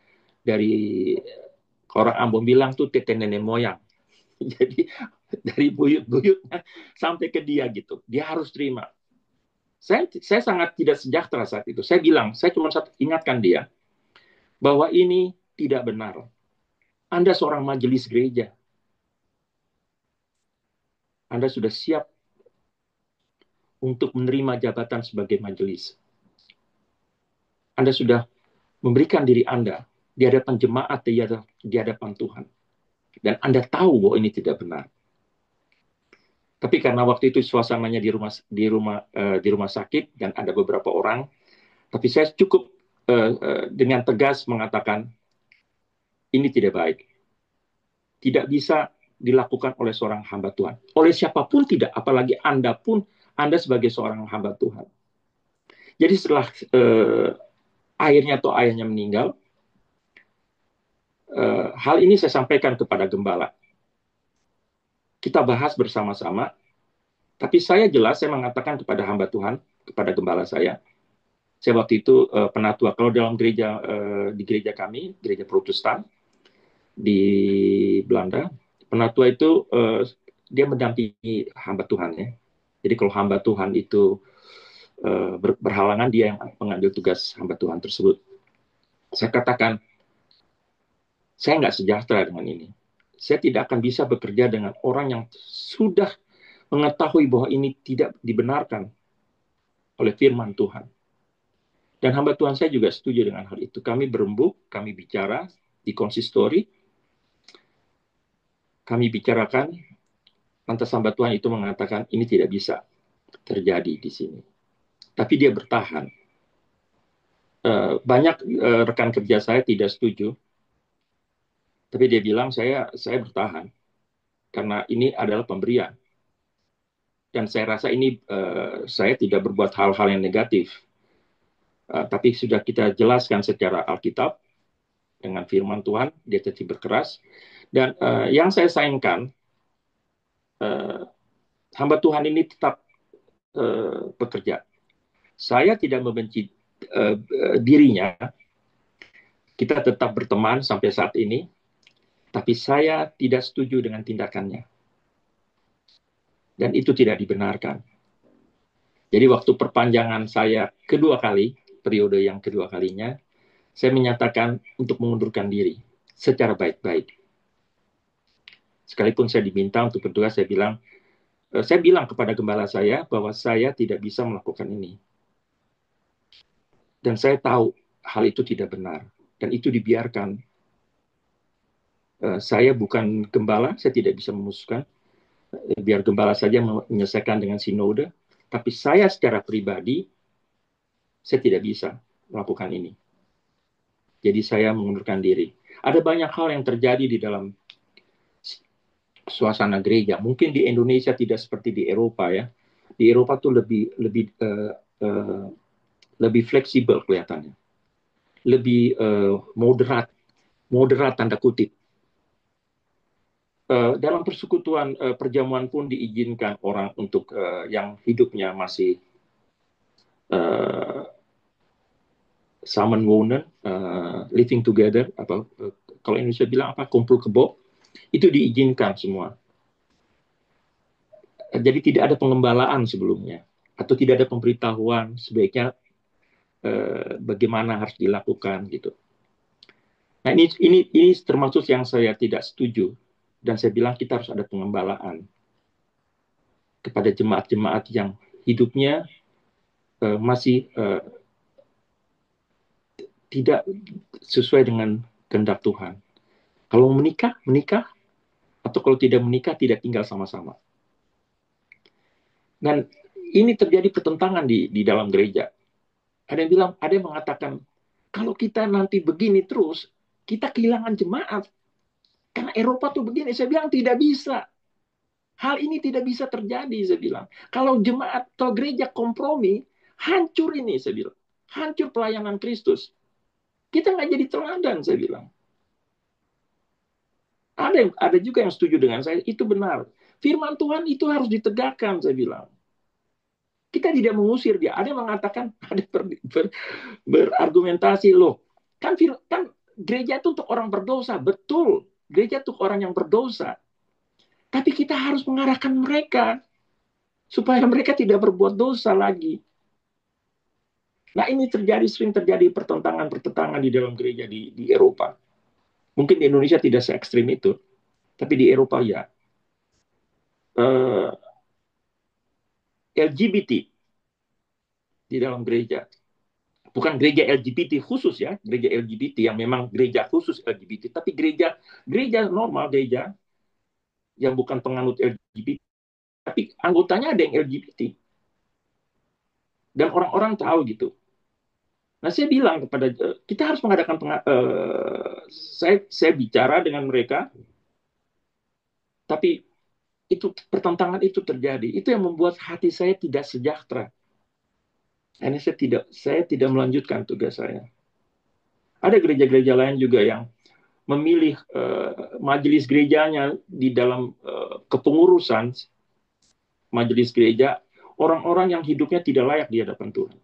orang Ambon bilang tuh tete nenek moyang. Jadi dari buyut-buyutnya sampai ke dia gitu. Dia harus terima. Saya sangat tidak sejahtera saat itu. Saya bilang, saya cuma ingatkan dia bahwa ini tidak benar. Anda seorang majelis gereja. Anda sudah siap untuk menerima jabatan sebagai majelis. Anda sudah memberikan diri Anda di hadapan jemaat, di hadapan Tuhan. Dan Anda tahu bahwa ini tidak benar. Tapi karena waktu itu suasananya di rumah sakit dan ada beberapa orang, tapi saya cukup dengan tegas mengatakan ini tidak baik. Tidak bisa dilakukan oleh seorang hamba Tuhan. Oleh siapapun tidak, apalagi Anda pun, Anda sebagai seorang hamba Tuhan. Jadi setelah ayahnya meninggal, hal ini saya sampaikan kepada gembala. Kita bahas bersama-sama, tapi saya mengatakan kepada hamba Tuhan, kepada gembala saya waktu itu penatua. Kalau dalam gereja, di gereja kami, gereja Protestan di Belanda, penatua itu dia mendampingi hamba Tuhan ya. Jadi kalau hamba Tuhan itu berhalangan, dia yang mengambil tugas hamba Tuhan tersebut. Saya katakan, saya nggak sejahtera dengan ini. Saya tidak akan bisa bekerja dengan orang yang sudah mengetahui bahwa ini tidak dibenarkan oleh firman Tuhan. Dan hamba Tuhan saya juga setuju dengan hal itu. Kami berembuk, kami bicara di konsistori, kami bicarakan, lantas hamba Tuhan itu mengatakan ini tidak bisa terjadi di sini. Tapi dia bertahan. Banyak rekan kerja saya tidak setuju, tapi dia bilang saya bertahan karena ini adalah pemberian Dan saya rasa ini saya tidak berbuat hal-hal yang negatif. Tapi sudah kita jelaskan secara Alkitab dengan firman Tuhan, dia tetap berkeras. Dan yang saya sayangkan, hamba Tuhan ini tetap bekerja. Saya tidak membenci dirinya, kita tetap berteman sampai saat ini, tapi saya tidak setuju dengan tindakannya. Dan itu tidak dibenarkan. Jadi waktu perpanjangan saya kedua kali, periode yang kedua kalinya, saya menyatakan untuk mengundurkan diri secara baik-baik. Sekalipun saya diminta untuk berdoa, saya bilang kepada gembala saya bahwa saya tidak bisa melakukan ini. Dan saya tahu hal itu tidak benar. Dan itu dibiarkan. Saya bukan gembala, saya tidak bisa memutuskan. Biar gembala saja menyelesaikan dengan sinode. Tapi saya secara pribadi, saya tidak bisa melakukan ini. Jadi saya mengundurkan diri. Ada banyak hal yang terjadi di dalam suasana gereja. Mungkin di Indonesia tidak seperti di Eropa ya. Di Eropa tuh lebih fleksibel kelihatannya, lebih moderat tanda kutip. Dalam persekutuan perjamuan pun diizinkan orang untuk yang hidupnya masih sammenwonen, living together, kalau Indonesia bilang kumpul kebo, itu diizinkan semua. Jadi tidak ada pengembalaan sebelumnya, atau tidak ada pemberitahuan sebaiknya bagaimana harus dilakukan gitu. Nah ini termasuk yang saya tidak setuju. Dan saya bilang kita harus ada pengembalaan kepada jemaat-jemaat yang hidupnya masih tidak sesuai dengan kehendak Tuhan. Kalau menikah, atau kalau tidak menikah, tidak tinggal sama-sama. Dan ini terjadi pertentangan di dalam gereja. Ada yang mengatakan, kalau kita nanti begini terus, kita kehilangan jemaat. Karena Eropa tuh begini, saya bilang tidak bisa. Hal ini tidak bisa terjadi, saya bilang. Kalau jemaat atau gereja kompromi, hancur ini, saya bilang. Hancur pelayanan Kristus. Kita nggak jadi teladan, saya bilang. Ada juga yang setuju dengan saya, itu benar. Firman Tuhan itu harus ditegakkan, saya bilang. Kita tidak mengusir dia. Ada yang mengatakan, ada berargumentasi, loh. Kan gereja itu untuk orang berdosa, betul. Gereja itu orang yang berdosa. Tapi kita harus mengarahkan mereka supaya mereka tidak berbuat dosa lagi. Nah ini sering terjadi pertentangan di dalam gereja di Eropa. Mungkin di Indonesia tidak se-ekstrim itu, tapi di Eropa ya. LGBT di dalam gereja. Bukan gereja LGBT khusus ya, gereja LGBT yang memang gereja khusus LGBT, tapi gereja normal, gereja yang bukan penganut LGBT, tapi anggotanya ada yang LGBT. Dan orang-orang tahu gitu. Nah, saya bilang kepada kita harus mengadakan saya bicara dengan mereka, tapi itu pertentangan itu terjadi. Itu yang membuat hati saya tidak sejahtera. Akhirnya saya tidak melanjutkan tugas saya. Ada gereja-gereja lain juga yang memilih majelis gerejanya di dalam kepengurusan majelis gereja orang-orang yang hidupnya tidak layak di hadapan Tuhan.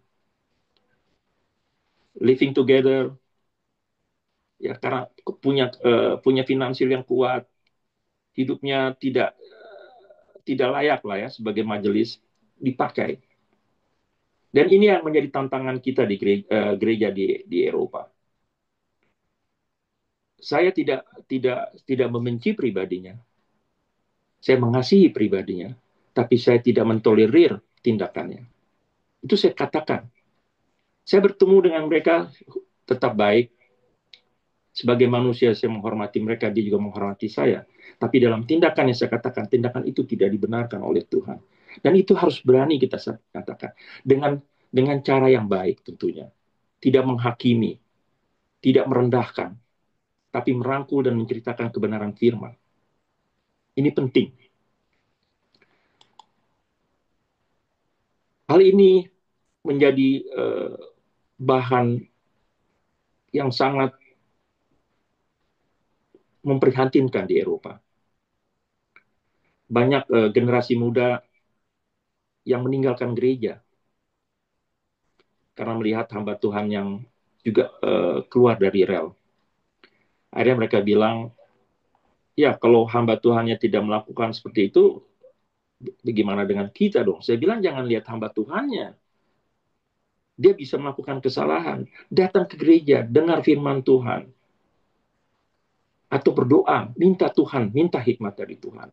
Living together, ya karena punya finansial yang kuat, hidupnya tidak layak lah ya sebagai majelis dipakai. Dan ini yang menjadi tantangan kita di gereja di Eropa. Saya tidak membenci pribadinya. Saya mengasihi pribadinya, tapi saya tidak mentolerir tindakannya. Itu saya katakan. Saya bertemu dengan mereka tetap baik. Sebagai manusia saya menghormati mereka, dia juga menghormati saya. Tapi dalam tindakan yang saya katakan, tindakan itu tidak dibenarkan oleh Tuhan. Dan itu harus berani kita katakan. Dengan cara yang baik tentunya. Tidak menghakimi, tidak merendahkan, tapi merangkul dan menceritakan kebenaran firman. Ini penting. Hal ini menjadi bahan yang sangat memprihatinkan di Eropa. Banyak generasi muda yang meninggalkan gereja karena melihat hamba Tuhan yang juga keluar dari rel. Akhirnya mereka bilang, ya kalau hamba Tuhannya tidak melakukan seperti itu, bagaimana dengan kita dong? Saya bilang jangan lihat hamba Tuhannya. Dia bisa melakukan kesalahan. Datang ke gereja, dengar firman Tuhan. Atau berdoa, minta Tuhan, minta hikmat dari Tuhan.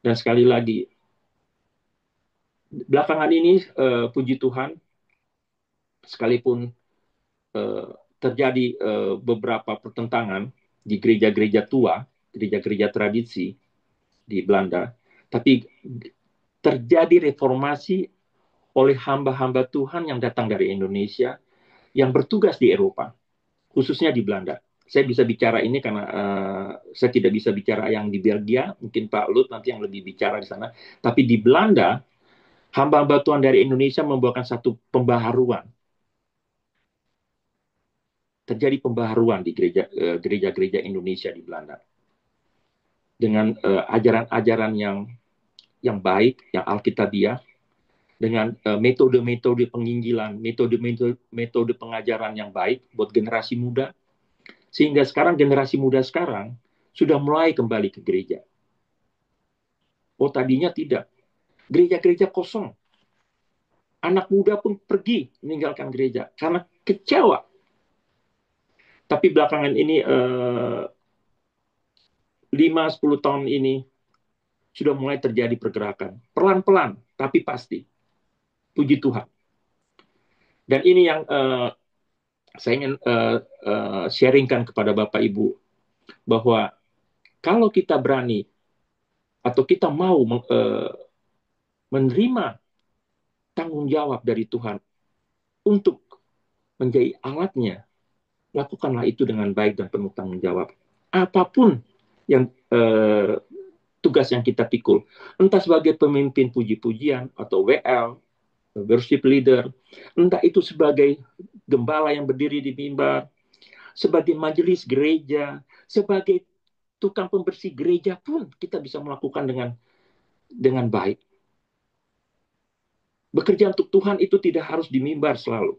Dan sekali lagi, belakangan ini puji Tuhan, sekalipun terjadi beberapa pertentangan di gereja-gereja tua, gereja-gereja tradisi di Belanda, tapi terjadi reformasi oleh hamba-hamba Tuhan yang datang dari Indonesia, yang bertugas di Eropa, khususnya di Belanda. Saya bisa bicara ini karena saya tidak bisa bicara yang di Belgia, mungkin Pak Lut nanti yang lebih bicara di sana. Tapi di Belanda, hamba-hamba Tuhan dari Indonesia membawakan satu pembaharuan. Terjadi pembaharuan di gereja-gereja Indonesia di Belanda. Dengan ajaran-ajaran yang baik, yang alkitabiah, dengan metode-metode penginjilan, metode pengajaran yang baik buat generasi muda, sehingga sekarang generasi muda sekarang sudah mulai kembali ke gereja. Oh, tadinya tidak. Gereja-gereja kosong. Anak muda pun pergi meninggalkan gereja karena kecewa. Tapi belakangan ini 5-10 tahun ini sudah mulai terjadi pergerakan. Pelan-pelan, tapi pasti. Puji Tuhan. Dan ini yang saya ingin sharingkan kepada Bapak Ibu, bahwa kalau kita berani atau kita mau menerima tanggung jawab dari Tuhan untuk menjadi alatnya, lakukanlah itu dengan baik dan penuh tanggung jawab. Apapun yang tugas yang kita pikul, entah sebagai pemimpin puji-pujian atau WL, worship leader, entah itu sebagai gembala yang berdiri di mimbar, sebagai majelis gereja, sebagai tukang pembersih gereja pun kita bisa melakukan dengan baik. Bekerja untuk Tuhan itu tidak harus di mimbar selalu.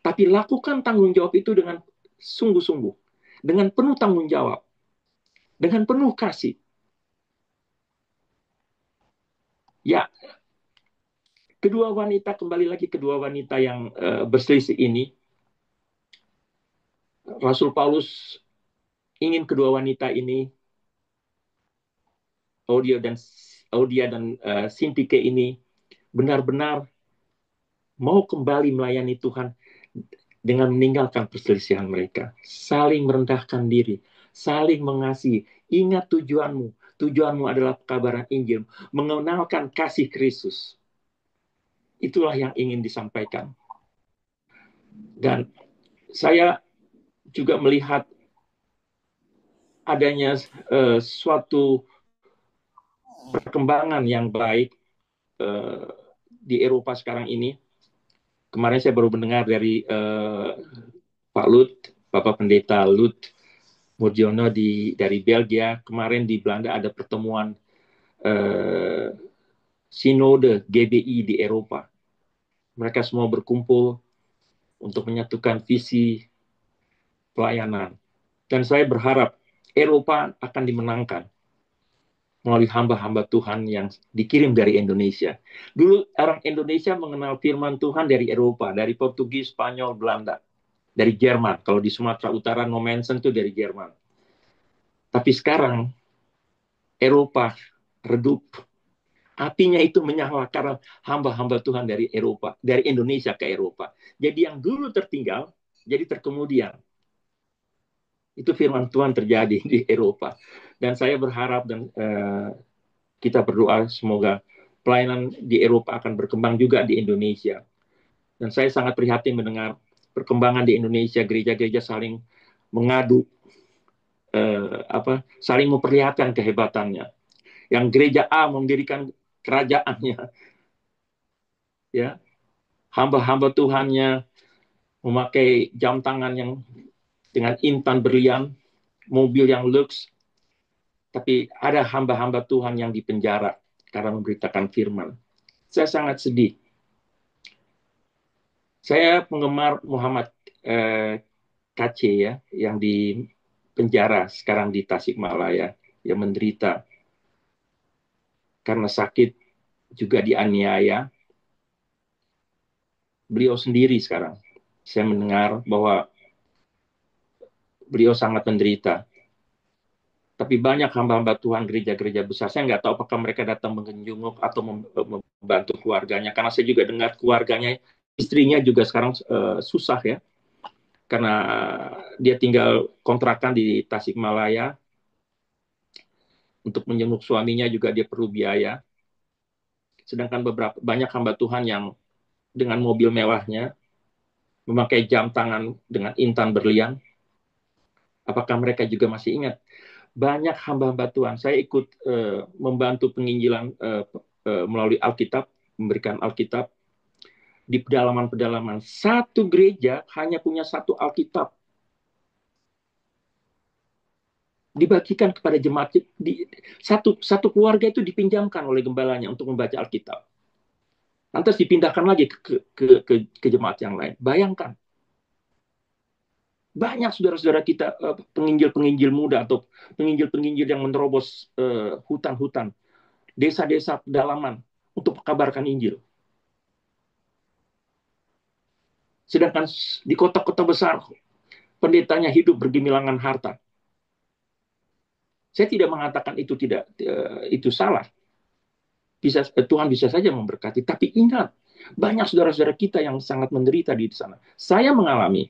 Tapi lakukan tanggung jawab itu dengan sungguh-sungguh, dengan penuh tanggung jawab, dengan penuh kasih. Ya, kembali lagi kedua wanita yang berselisih ini, Rasul Paulus ingin kedua wanita ini, Euodia dan Sintike ini, benar-benar mau kembali melayani Tuhan dengan meninggalkan perselisihan mereka. Saling merendahkan diri, saling mengasihi. Ingat tujuanmu. Tujuanmu adalah pekabaran Injil, mengenalkan kasih Kristus. Itulah yang ingin disampaikan. Dan saya juga melihat adanya suatu perkembangan yang baik di Eropa sekarang ini. Kemarin saya baru mendengar dari Pak Lut, Bapak Pendeta Lut Murjono dari Belgia. Kemarin di Belanda ada pertemuan sinode GBI di Eropa. Mereka semua berkumpul untuk menyatukan visi pelayanan. Dan saya berharap Eropa akan dimenangkan melalui hamba-hamba Tuhan yang dikirim dari Indonesia. Dulu orang Indonesia mengenal firman Tuhan dari Eropa, dari Portugis, Spanyol, Belanda, dari Jerman. Kalau di Sumatera Utara, Nomensen itu dari Jerman. Tapi sekarang Eropa redup. Apinya itu menyala karena hamba-hamba Tuhan dari Eropa, dari Indonesia ke Eropa. Jadi yang dulu tertinggal, jadi terkemudian. Itu firman Tuhan terjadi di Eropa. Dan saya berharap dan kita berdoa semoga pelayanan di Eropa akan berkembang juga di Indonesia. Dan saya sangat prihatin mendengar perkembangan di Indonesia, gereja-gereja saling mengadu, saling memperlihatkan kehebatannya. Yang gereja A mendirikan kerajaannya, ya, hamba-hamba Tuhannya memakai jam tangan yang dengan intan berlian, mobil yang luks, tapi ada hamba-hamba Tuhan yang dipenjara karena memberitakan firman. Saya sangat sedih. Saya penggemar Muhammad KC ya, yang di penjara sekarang di Tasikmalaya, yang menderita karena sakit, juga dianiaya. Beliau sendiri sekarang, saya mendengar bahwa beliau sangat menderita. Tapi banyak hamba-hamba Tuhan gereja-gereja besar, saya nggak tahu apakah mereka datang menjenguk atau membantu keluarganya, karena saya juga dengar keluarganya, istrinya juga sekarang susah ya, karena dia tinggal kontrakan di Tasikmalaya, untuk menjenguk suaminya juga dia perlu biaya. Sedangkan banyak hamba Tuhan yang dengan mobil mewahnya, memakai jam tangan dengan intan berlian, apakah mereka juga masih ingat? Banyak hamba-hamba Tuhan, saya ikut membantu penginjilan melalui Alkitab, memberikan Alkitab di pedalaman-pedalaman. Satu gereja hanya punya satu Alkitab, dibagikan kepada jemaat. Satu keluarga itu dipinjamkan oleh gembalanya untuk membaca Alkitab. Lantas dipindahkan lagi ke jemaat yang lain. Bayangkan, banyak saudara-saudara kita penginjil-penginjil muda atau penginjil-penginjil yang menerobos hutan-hutan, desa-desa pedalaman untuk mengabarkan Injil. Sedangkan di kota-kota besar, pendetanya hidup bergemilangan harta. Saya tidak mengatakan itu salah. Tuhan bisa saja memberkati, tapi ingat, banyak saudara-saudara kita yang sangat menderita di sana. Saya mengalami,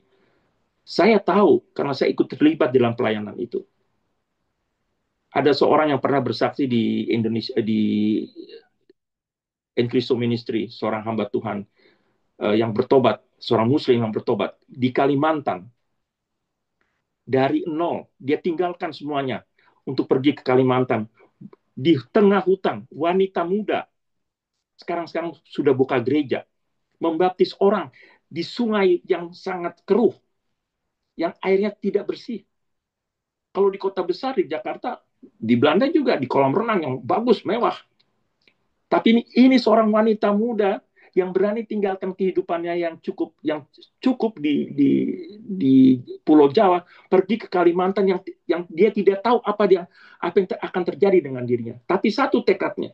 saya tahu karena saya ikut terlibat dalam pelayanan itu. Ada seorang yang pernah bersaksi di Indonesia, di Encristo Ministry, seorang hamba Tuhan yang bertobat, seorang Muslim yang bertobat di Kalimantan. Dari nol, dia tinggalkan semuanya untuk pergi ke Kalimantan. Di tengah hutan, wanita muda, sekarang sudah buka gereja, membaptis orang di sungai yang sangat keruh, yang airnya tidak bersih. Kalau di kota besar, di Jakarta, di Belanda juga, di kolam renang yang bagus, mewah. Tapi ini seorang wanita muda yang berani tinggalkan kehidupannya yang cukup di Pulau Jawa, pergi ke Kalimantan yang dia tidak tahu apa yang akan terjadi dengan dirinya. Tapi satu tekadnya,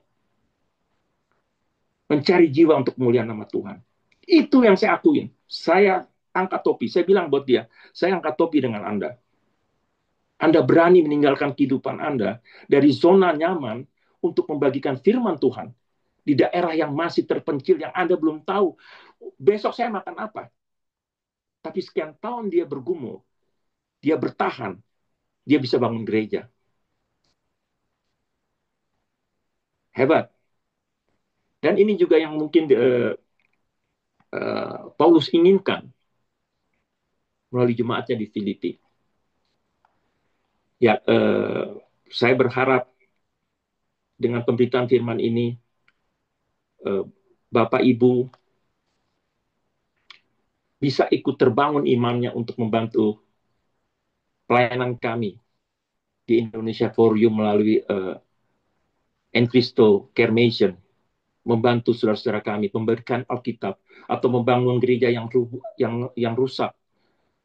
mencari jiwa untuk kemuliaan nama Tuhan. Itu yang saya akuin. Saya angkat topi. Saya bilang buat dia, saya angkat topi dengan Anda. Anda berani meninggalkan kehidupan Anda dari zona nyaman untuk membagikan firman Tuhan di daerah yang masih terpencil, yang Anda belum tahu besok saya makan apa. Tapi sekian tahun dia bergumul, dia bertahan, dia bisa bangun gereja. Hebat. Dan ini juga yang mungkin Paulus inginkan melalui jemaatnya di Filipi. Ya, saya berharap dengan pemberitaan firman ini, Bapak Ibu bisa ikut terbangun imannya untuk membantu pelayanan kami di Indonesia for You melalui Encristo Care Mission, membantu saudara-saudara kami memberikan Alkitab atau membangun gereja yang rusak,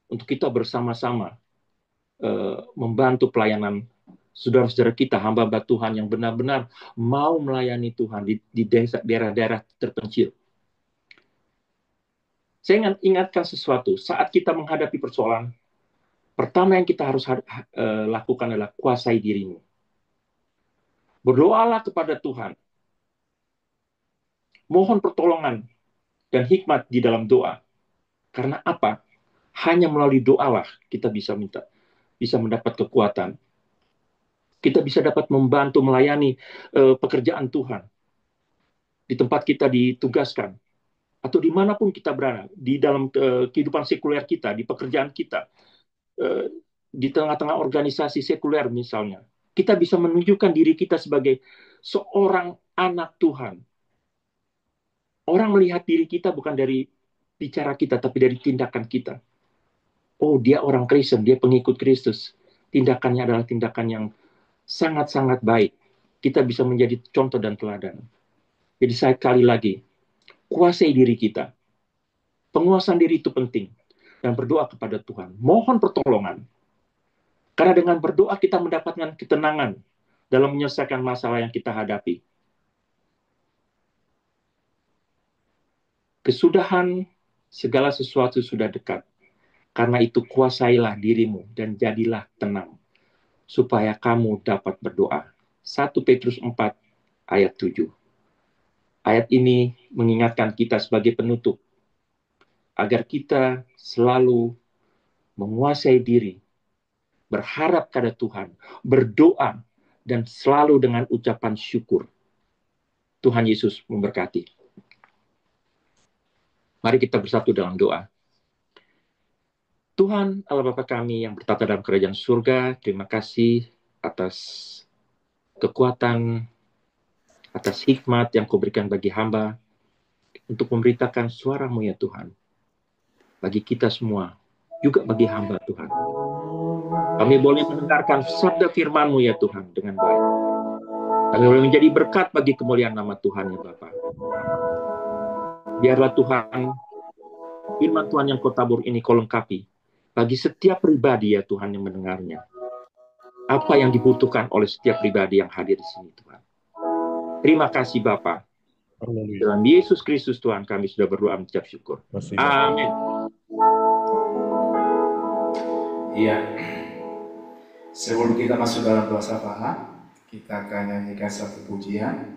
untuk kita bersama-sama membantu pelayanan saudara-saudara kita, hamba-hamba Tuhan yang benar-benar mau melayani Tuhan di daerah-daerah terpencil. Saya ingatkan sesuatu, saat kita menghadapi persoalan, pertama yang kita harus lakukan adalah kuasai dirimu. Berdoalah kepada Tuhan. Mohon pertolongan dan hikmat di dalam doa. Karena apa? Hanya melalui doalah kita bisa mendapat kekuatan. Kita bisa dapat membantu melayani pekerjaan Tuhan. Di tempat kita ditugaskan. Atau dimanapun kita berada. Di dalam kehidupan sekuler kita, di pekerjaan kita. Di tengah-tengah organisasi sekuler misalnya. Kita bisa menunjukkan diri kita sebagai seorang anak Tuhan. Orang melihat diri kita bukan dari bicara kita, tapi dari tindakan kita. Oh, dia orang Kristen, dia pengikut Kristus. Tindakannya adalah tindakan yang sangat-sangat baik. Kita bisa menjadi contoh dan teladan. Jadi sekali lagi, kuasai diri kita. Penguasaan diri itu penting. Dan berdoa kepada Tuhan. Mohon pertolongan. Karena dengan berdoa kita mendapatkan ketenangan dalam menyelesaikan masalah yang kita hadapi. Kesudahan segala sesuatu sudah dekat. Karena itu kuasailah dirimu dan jadilah tenang. Supaya kamu dapat berdoa. 1 Petrus 4 ayat 7. Ayat ini mengingatkan kita sebagai penutup. Agar kita selalu menguasai diri. Berharap pada Tuhan. Berdoa. Dan selalu dengan ucapan syukur. Tuhan Yesus memberkati. Mari kita bersatu dalam doa. Tuhan Allah Bapa kami yang bertata dalam kerajaan surga, terima kasih atas kekuatan, atas hikmat yang Kau berikan bagi hamba untuk memberitakan suara-Mu ya Tuhan. Bagi kita semua, juga bagi hamba Tuhan. Kami boleh mendengarkan sabda firman-Mu ya Tuhan dengan baik. Kami boleh menjadi berkat bagi kemuliaan nama Tuhan ya Bapa. Biarlah Tuhan, firman Tuhan yang Kau tabur ini Kau lengkapi bagi setiap pribadi ya Tuhan yang mendengarnya. Apa yang dibutuhkan oleh setiap pribadi yang hadir di sini Tuhan. Terima kasih Bapa. Dalam Yesus Kristus Tuhan kami sudah berdoa mengucap syukur. Amin. Iya. Sebelum kita masuk dalam doa syafaat, kita akan nyanyikan satu pujian.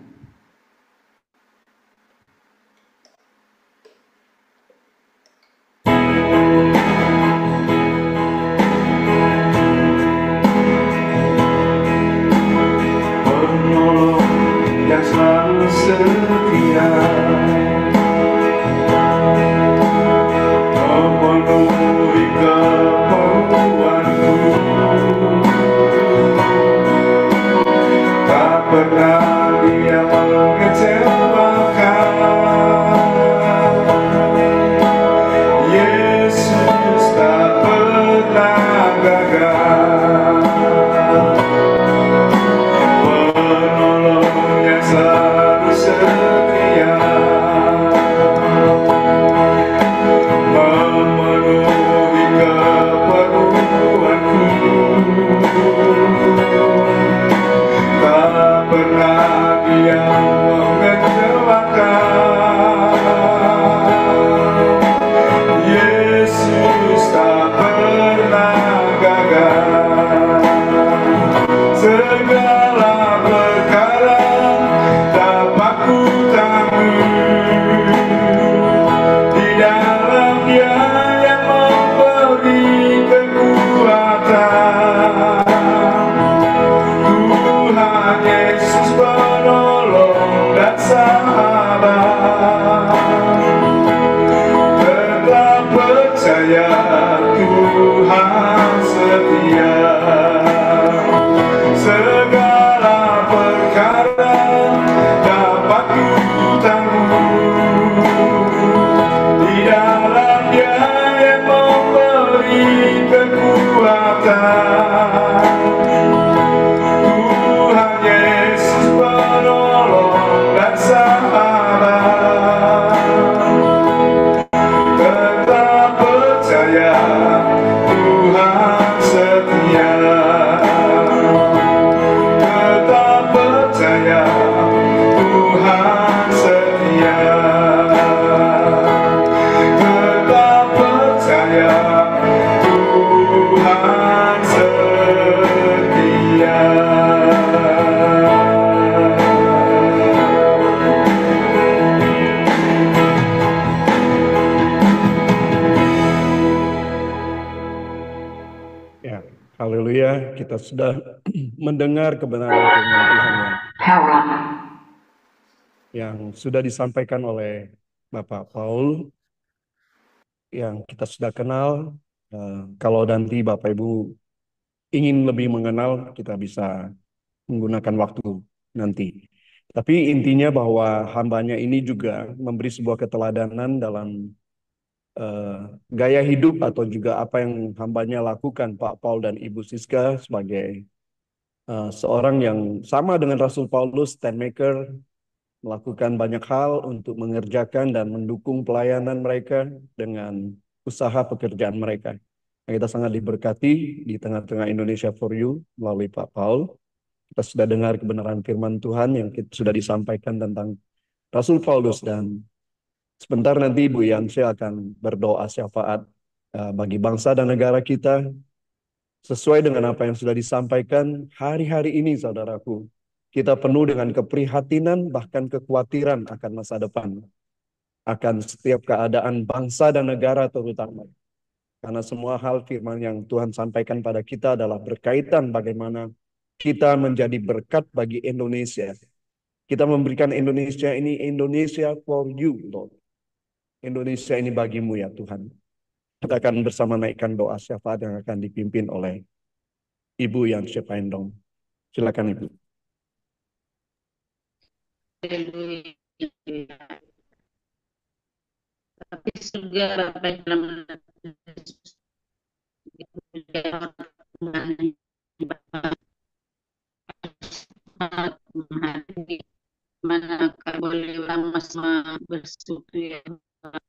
Haleluya, kita sudah mendengar kebenaran firman Tuhan yang sudah disampaikan oleh Bapak Paul, yang kita sudah kenal. Kalau nanti Bapak Ibu ingin lebih mengenal, kita bisa menggunakan waktu nanti. Tapi intinya bahwa hambanya ini juga memberi sebuah keteladanan dalam gaya hidup atau juga apa yang hambanya lakukan, Pak Paul dan Ibu Siska, sebagai seorang yang sama dengan Rasul Paulus, tent maker, melakukan banyak hal untuk mengerjakan dan mendukung pelayanan mereka dengan usaha pekerjaan mereka. Kita sangat diberkati di tengah-tengah Indonesia for You melalui Pak Paul. Kita sudah dengar kebenaran firman Tuhan yang sudah disampaikan tentang Rasul Paulus, dan sebentar nanti Ibu Yanse akan berdoa syafaat bagi bangsa dan negara kita sesuai dengan apa yang sudah disampaikan hari-hari ini, saudaraku. Kita penuh dengan keprihatinan bahkan kekhawatiran akan masa depan, akan setiap keadaan bangsa dan negara terutama. Karena semua hal firman yang Tuhan sampaikan pada kita adalah berkaitan bagaimana kita menjadi berkat bagi Indonesia. Kita memberikan Indonesia ini Indonesia for you, Lord. Indonesia ini bagimu ya Tuhan. Kita akan bersama naikkan doa syafaat yang akan dipimpin oleh Ibu yang Sependong. Silakan Ibu. Tapi surga Bapa yang dalam mana boleh lama sama bersekutu ya sama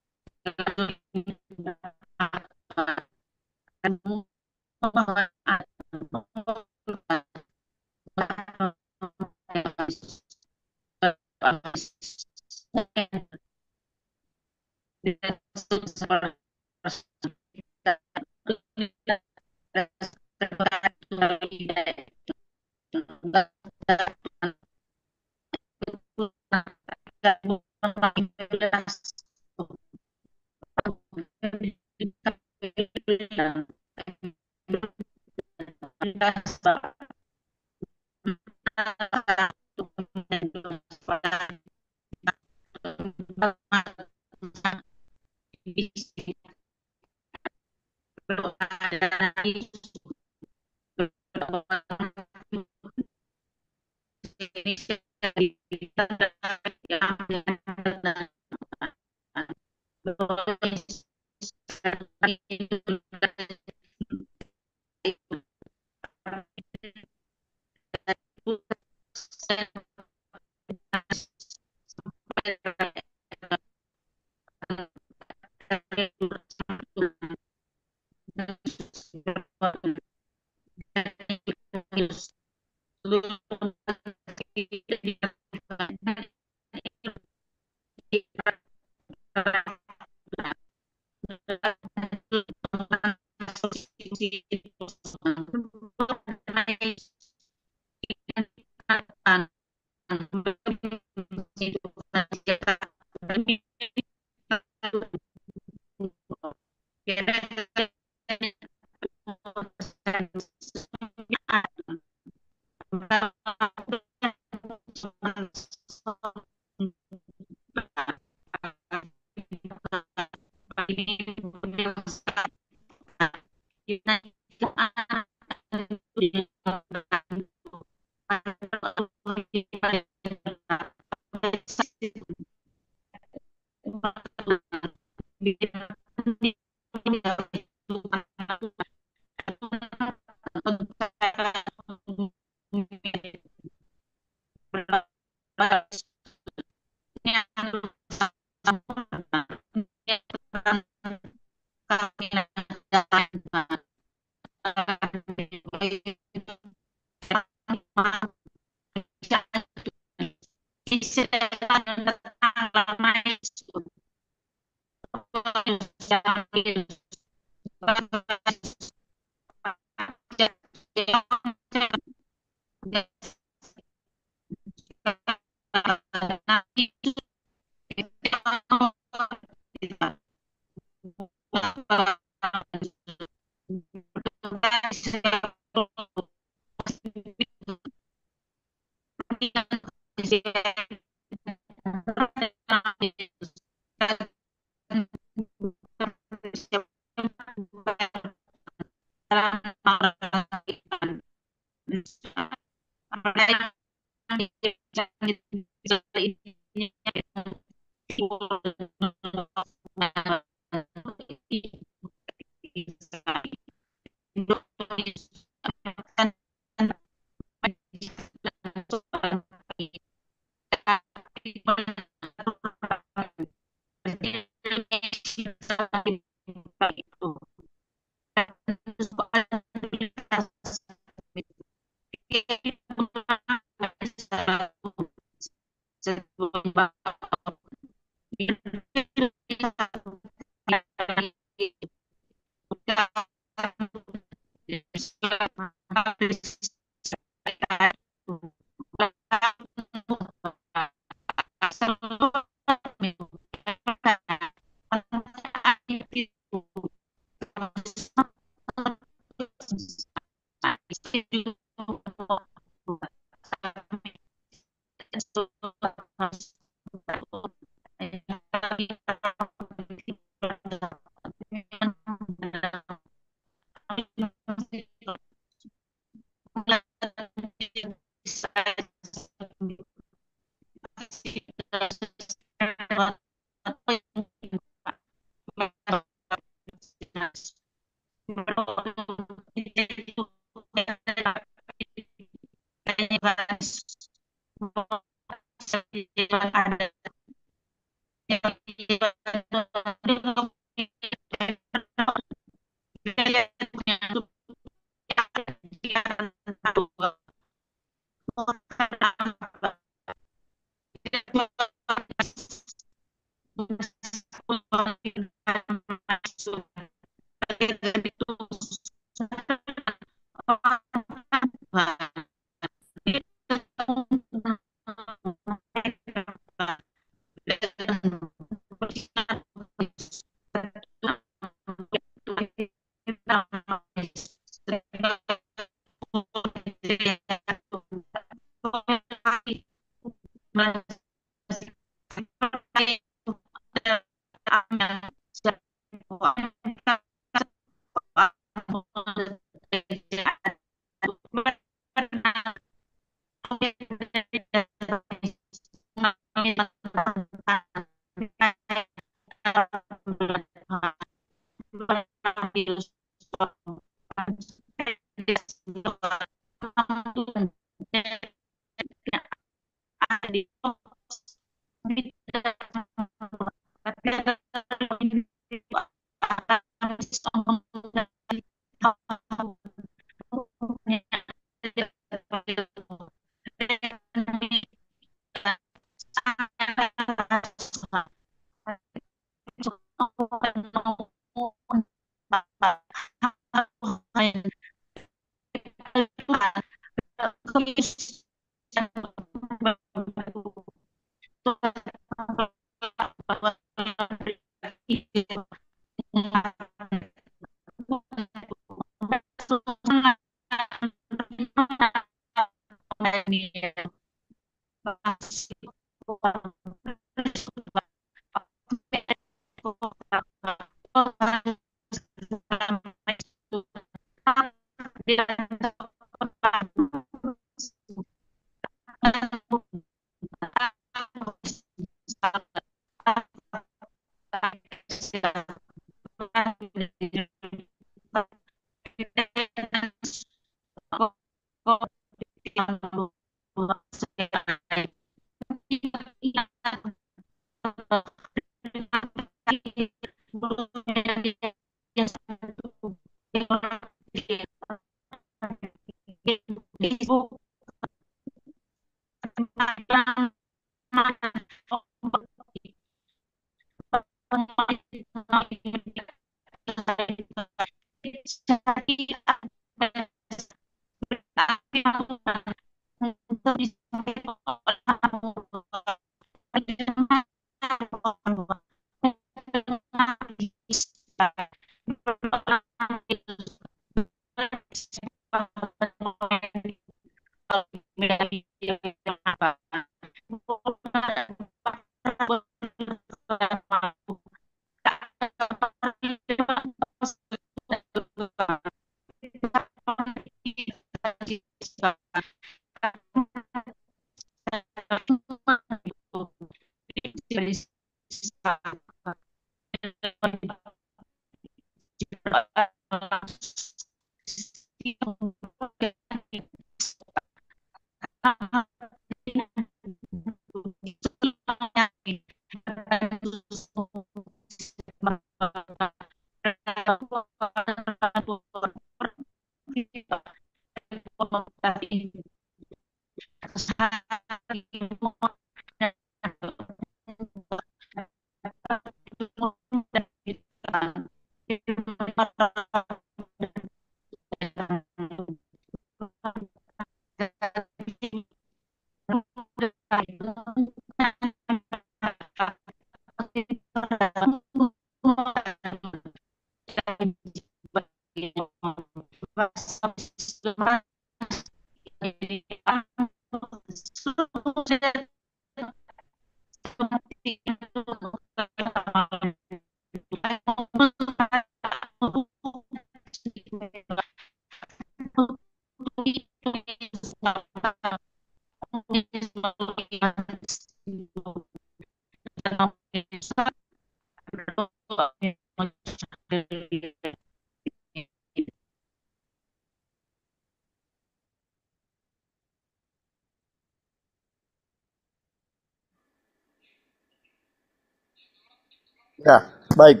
Ya, baik.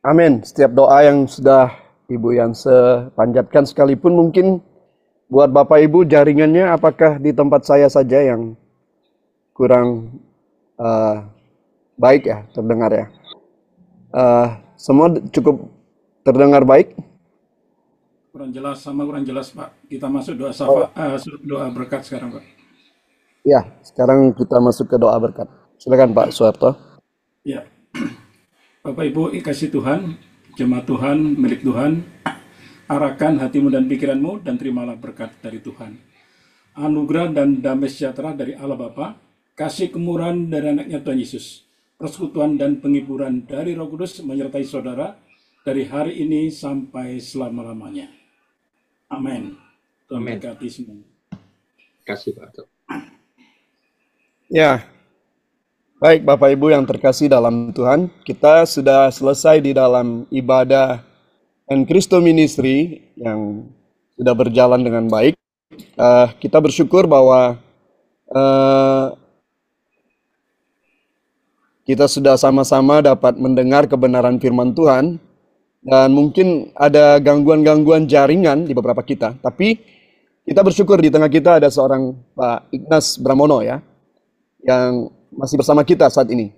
Amin. Setiap doa yang sudah Ibu Yanse panjatkan sekalipun mungkin buat Bapak Ibu jaringannya apakah di tempat saya saja yang kurang baik ya terdengar ya. Semua cukup terdengar baik? Kurang jelas Pak. Kita masuk doa doa berkat sekarang Pak. Ya, sekarang kita masuk ke doa berkat. Silakan Pak Suharto. Ya. Bapak Ibu kasih Tuhan, jemaat Tuhan, milik Tuhan, arahkan hatimu dan pikiranmu dan terimalah berkat dari Tuhan. Anugerah dan damai sejahtera dari Allah Bapa, kasih kemurahan dari anaknya Tuhan Yesus, persekutuan dan penghiburan dari Roh Kudus menyertai saudara dari hari ini sampai selama-lamanya. Amin. Tuhan berkati semua. Kasih Pak. Ya, baik Bapak Ibu yang terkasih dalam Tuhan, kita sudah selesai di dalam ibadah Enchristo Ministry yang sudah berjalan dengan baik. Kita bersyukur bahwa kita sudah sama-sama dapat mendengar kebenaran firman Tuhan, dan mungkin ada gangguan-gangguan jaringan di beberapa kita, tapi kita bersyukur di tengah kita ada seorang Pak Ignas Bramono ya, yang masih bersama kita saat ini.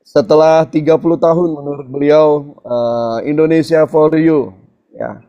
Setelah 30 tahun menurut beliau Indonesia for You ya,